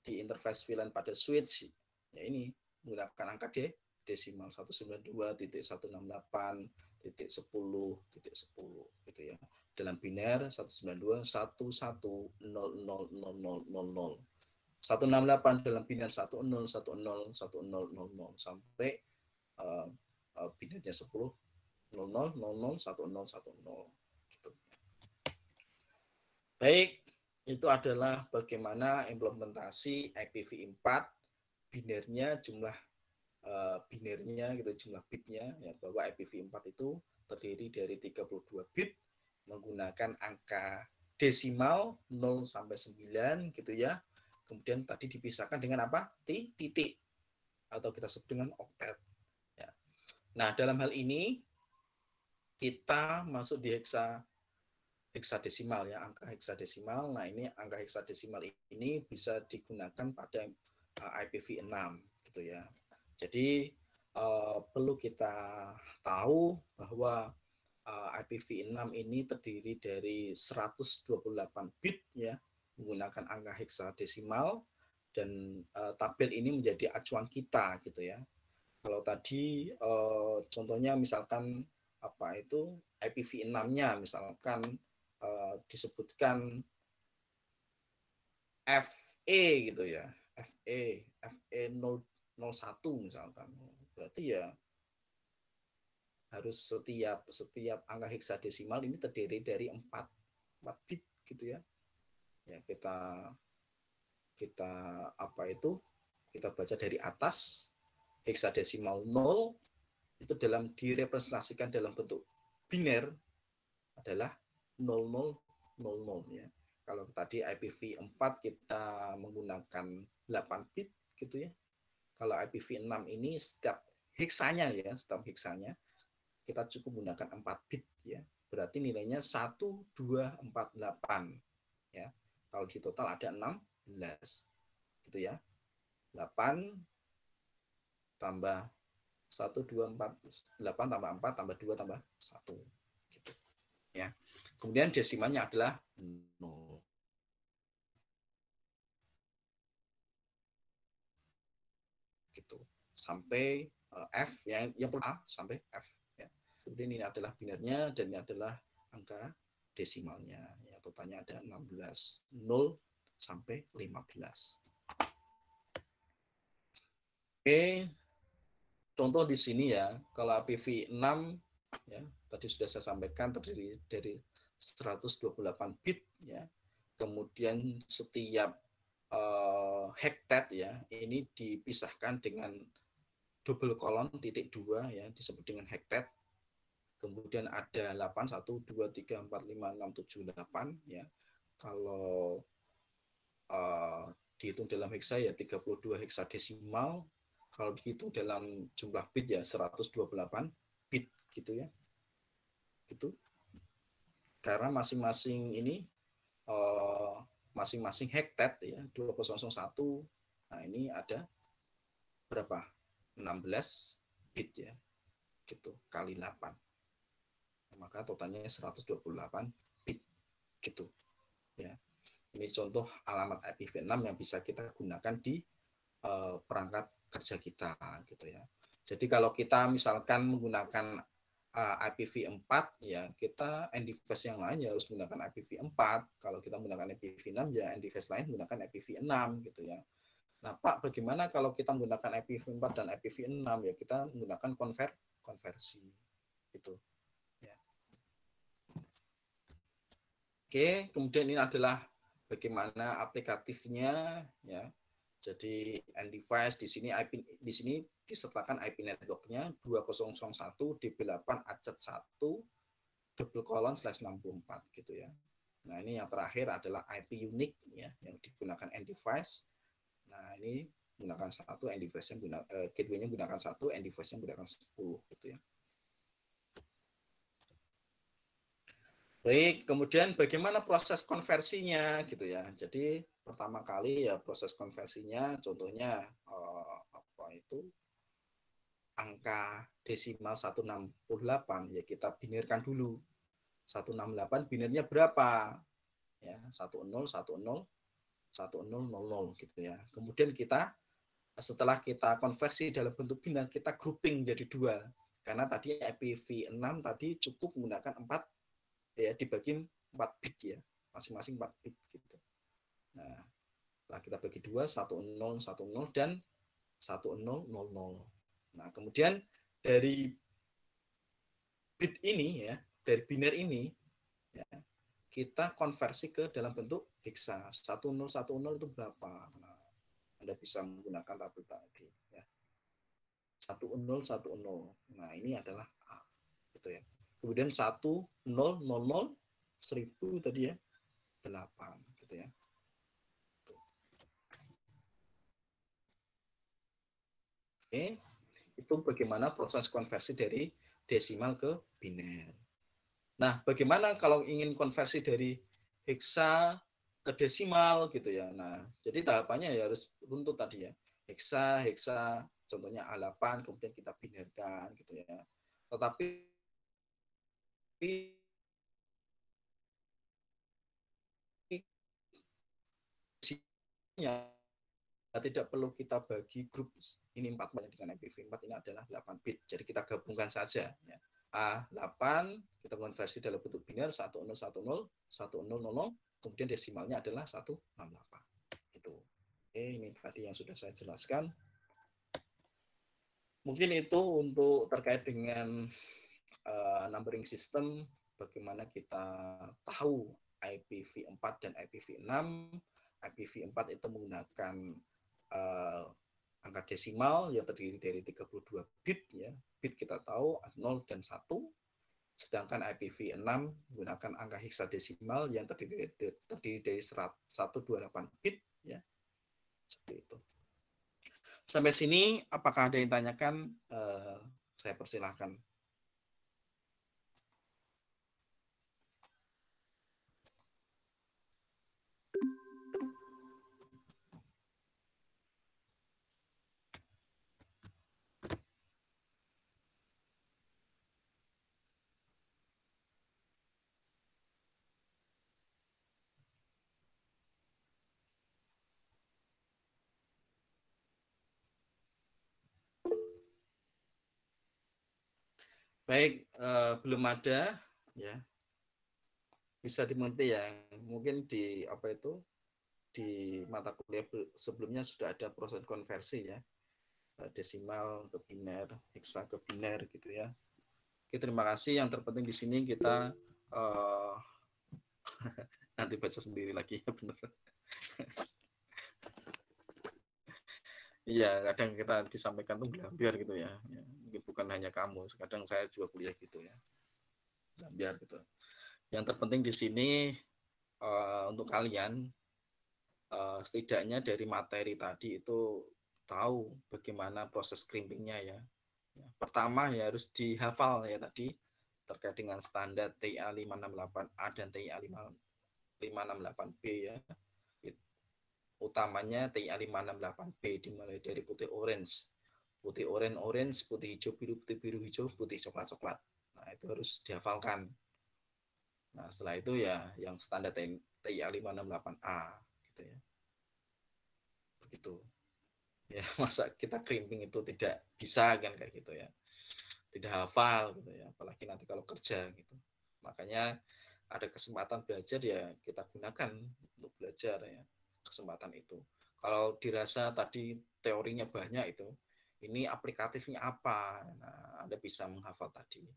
di interface VLAN pada switch, ya ini menggunakan angka desimal 192.168.10.10 gitu ya. Dalam biner 192.11.00.00. 168 dalam biner 10.10.10.00 sampai binernya 10 00 00 10 10 gitu. Baik, itu adalah bagaimana implementasi IPv4 binernya, jumlah binernya gitu, jumlah bitnya ya, bahwa IPv4 itu terdiri dari 32 bit menggunakan angka desimal 0 sampai 9 gitu ya. Kemudian tadi dipisahkan dengan apa? Titik atau kita sebut dengan oktet ya. Nah, dalam hal ini kita masuk di heksadesimal ya, angka heksadesimal. Nah, ini angka heksadesimal ini bisa digunakan pada IPv6 gitu ya. Jadi perlu kita tahu bahwa IPv6 ini terdiri dari 128 bit ya, menggunakan angka heksadesimal, dan tabel ini menjadi acuan kita gitu ya. Kalau tadi contohnya misalkan apa itu IPv6-nya misalkan disebutkan FE gitu ya, FE 001 misalkan, berarti ya harus setiap angka heksadesimal ini terdiri dari 4 bit gitu ya. Ya kita apa itu kita baca dari atas, heksadesimal 0 itu direpresentasikan dalam bentuk biner adalah 0000 ya. Kalau tadi IPv4 kita menggunakan 8 bit gitu ya. Kalau IPv6 ini setiap heksanya kita cukup menggunakan 4 bit ya. Berarti nilainya 1248 ya. Kalau di total ada 16 gitu ya. 8 tambah 1 2 4 8 tambah 4 tambah 2 tambah 1 gitu ya. Kemudian desimalnya adalah 0 gitu sampai F yang perlu A sampai F ya. Kemudian ini adalah binernya dan ini adalah angka desimalnya ya, totalnya ada 16 0 sampai 15. Oke, contoh di sini ya, kalau IPv6 ya, tadi sudah saya sampaikan terdiri dari 128 bit ya. Kemudian setiap hektet ya, ini dipisahkan dengan double kolon titik 2 ya, disebut dengan hektet. Kemudian ada 8 1 2 3 4 5 6 7 8 ya. Kalau dihitung dalam heksa ya 32 heksadesimal. Kalau dihitung dalam jumlah bit ya 128 bit gitu ya. Gitu. Karena masing-masing ini masing-masing hektet ya 2001. Nah, ini ada berapa? 16 bit ya. Gitu kali 8. Maka totalnya 128 bit gitu ya. Ini contoh alamat IPv6 yang bisa kita gunakan di perangkat kerja kita gitu ya. Jadi kalau kita misalkan menggunakan IPv4 ya, kita end device yang lain ya harus menggunakan IPv4. Kalau kita menggunakan IPv6 ya end device lain menggunakan IPv6 gitu ya. Nah, Pak, bagaimana kalau kita menggunakan IPv4 dan IPv6 ya, kita menggunakan konversi gitu ya. Oke, kemudian ini adalah bagaimana aplikatifnya ya. Jadi end device di sini disertakan IP networknya 2001 DB8 acet 1 double colon /64 gitu ya. Nah, ini yang terakhir adalah IP unique ya yang digunakan end device. Nah, ini menggunakan satu, end device-nya gateway-nya menggunakan 1, end device-nya menggunakan 10 gitu ya. Baik, kemudian bagaimana proses konversinya gitu ya. Jadi pertama kali ya proses konversinya contohnya apa itu angka desimal 168 ya kita binirkan dulu. 168 binernya berapa? Ya, 10 10 1000 gitu ya. Kemudian kita setelah kita konversi dalam bentuk biner, kita grouping jadi 2. Karena tadi IPv6 tadi cukup menggunakan 4 ya dibagi 4 bit ya. Masing-masing 4 bit gitu. Nah, setelah kita bagi 2 1010 dan 1000. Nah, kemudian dari bit ini ya, dari biner ini ya, kita konversi ke dalam bentuk heksa. 1010 itu berapa? Nah, Anda bisa menggunakan tabel tadi ya. 1010. Nah, ini adalah A gitu ya. Kemudian 1000 1000 tadi ya 8 gitu ya. Oke, itu bagaimana proses konversi dari desimal ke biner. Nah, bagaimana kalau ingin konversi dari heksa ke desimal gitu ya. Nah, jadi tahapannya ya harus runtut tadi ya. Heksa, heksa, contohnya A8, kemudian kita binarkan gitu ya. Tetapi tidak perlu kita bagi grup ini 4 dengan IPv4 ini adalah 8 bit. Jadi kita gabungkan saja ya. A8 kita konversi dalam bentuk binar 1010 1000, kemudian desimalnya adalah 168. Itu. Oke, ini tadi yang sudah saya jelaskan. Mungkin itu untuk terkait dengan numbering system, bagaimana kita tahu IPv4 dan IPv6. IPv4 itu menggunakan angka desimal yang terdiri dari 32 bit ya. Bit kita tahu 0 dan 1. Sedangkan IPv6 menggunakan angka heksadesimal yang terdiri dari 128 bit ya. Seperti itu. Sampai sini apakah ada yang tanyakan? Saya persilahkan. Baik, belum ada ya. Bisa dimengerti ya. Mungkin di apa itu di mata kuliah sebelumnya sudah ada proses konversi ya. Desimal ke biner, heksa ke biner gitu ya. Oke, terima kasih. Yang terpenting di sini kita nanti baca sendiri lagi ya benar. Iya, kadang kita disampaikan tuh biar gitu ya. Mungkin bukan hanya kamu, kadang saya juga kuliah gitu ya. Biar gitu. Yang terpenting di sini untuk kalian setidaknya dari materi tadi itu tahu bagaimana proses crimpingnya ya. Pertama ya harus dihafal ya tadi terkait dengan standar TIA568A dan TIA568B ya. Utamanya TIA568B dimulai dari putih orange, putih hijau biru, putih biru hijau, putih coklat coklat. Nah itu harus dihafalkan. Nah setelah itu ya yang standar TIA568A gitu ya. Begitu. Ya masa kita crimping itu tidak bisa kan kayak gitu ya, tidak hafal gitu ya, apalagi nanti kalau kerja gitu. Makanya ada kesempatan belajar ya kita gunakan untuk belajar ya kesempatan itu. Kalau dirasa tadi teorinya banyak itu, ini aplikatifnya apa, nah Anda bisa menghafal tadi ya.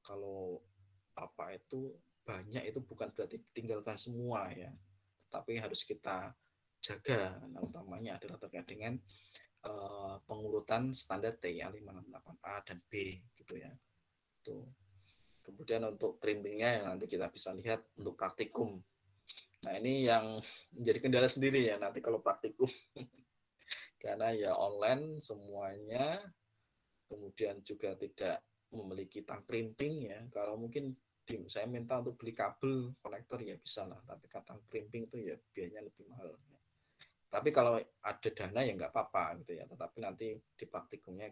Kalau apa itu banyak itu bukan berarti ditinggalkan semua ya, tapi harus kita jaga. Nah, utamanya adalah terkait dengan pengurutan standar TIA 568A dan B gitu ya. Tuh. Kemudian untuk crimpingnya nanti kita bisa lihat untuk praktikum. Nah ini yang menjadi kendala sendiri ya nanti kalau praktikum. Karena ya online semuanya, kemudian juga tidak memiliki tang crimping ya. Kalau mungkin saya minta untuk beli kabel konektor ya bisa lah, tapi tang crimping itu ya biayanya lebih mahal. Tapi kalau ada dana ya nggak apa-apa gitu ya. Tetapi nanti di praktikumnya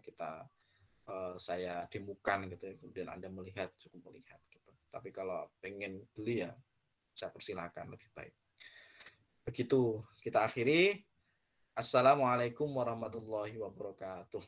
saya demokan gitu ya. Kemudian Anda melihat, cukup melihat gitu. Tapi kalau pengen beli ya saya persilakan lebih baik. Begitu kita akhiri. Assalamualaikum warahmatullahi wabarakatuh.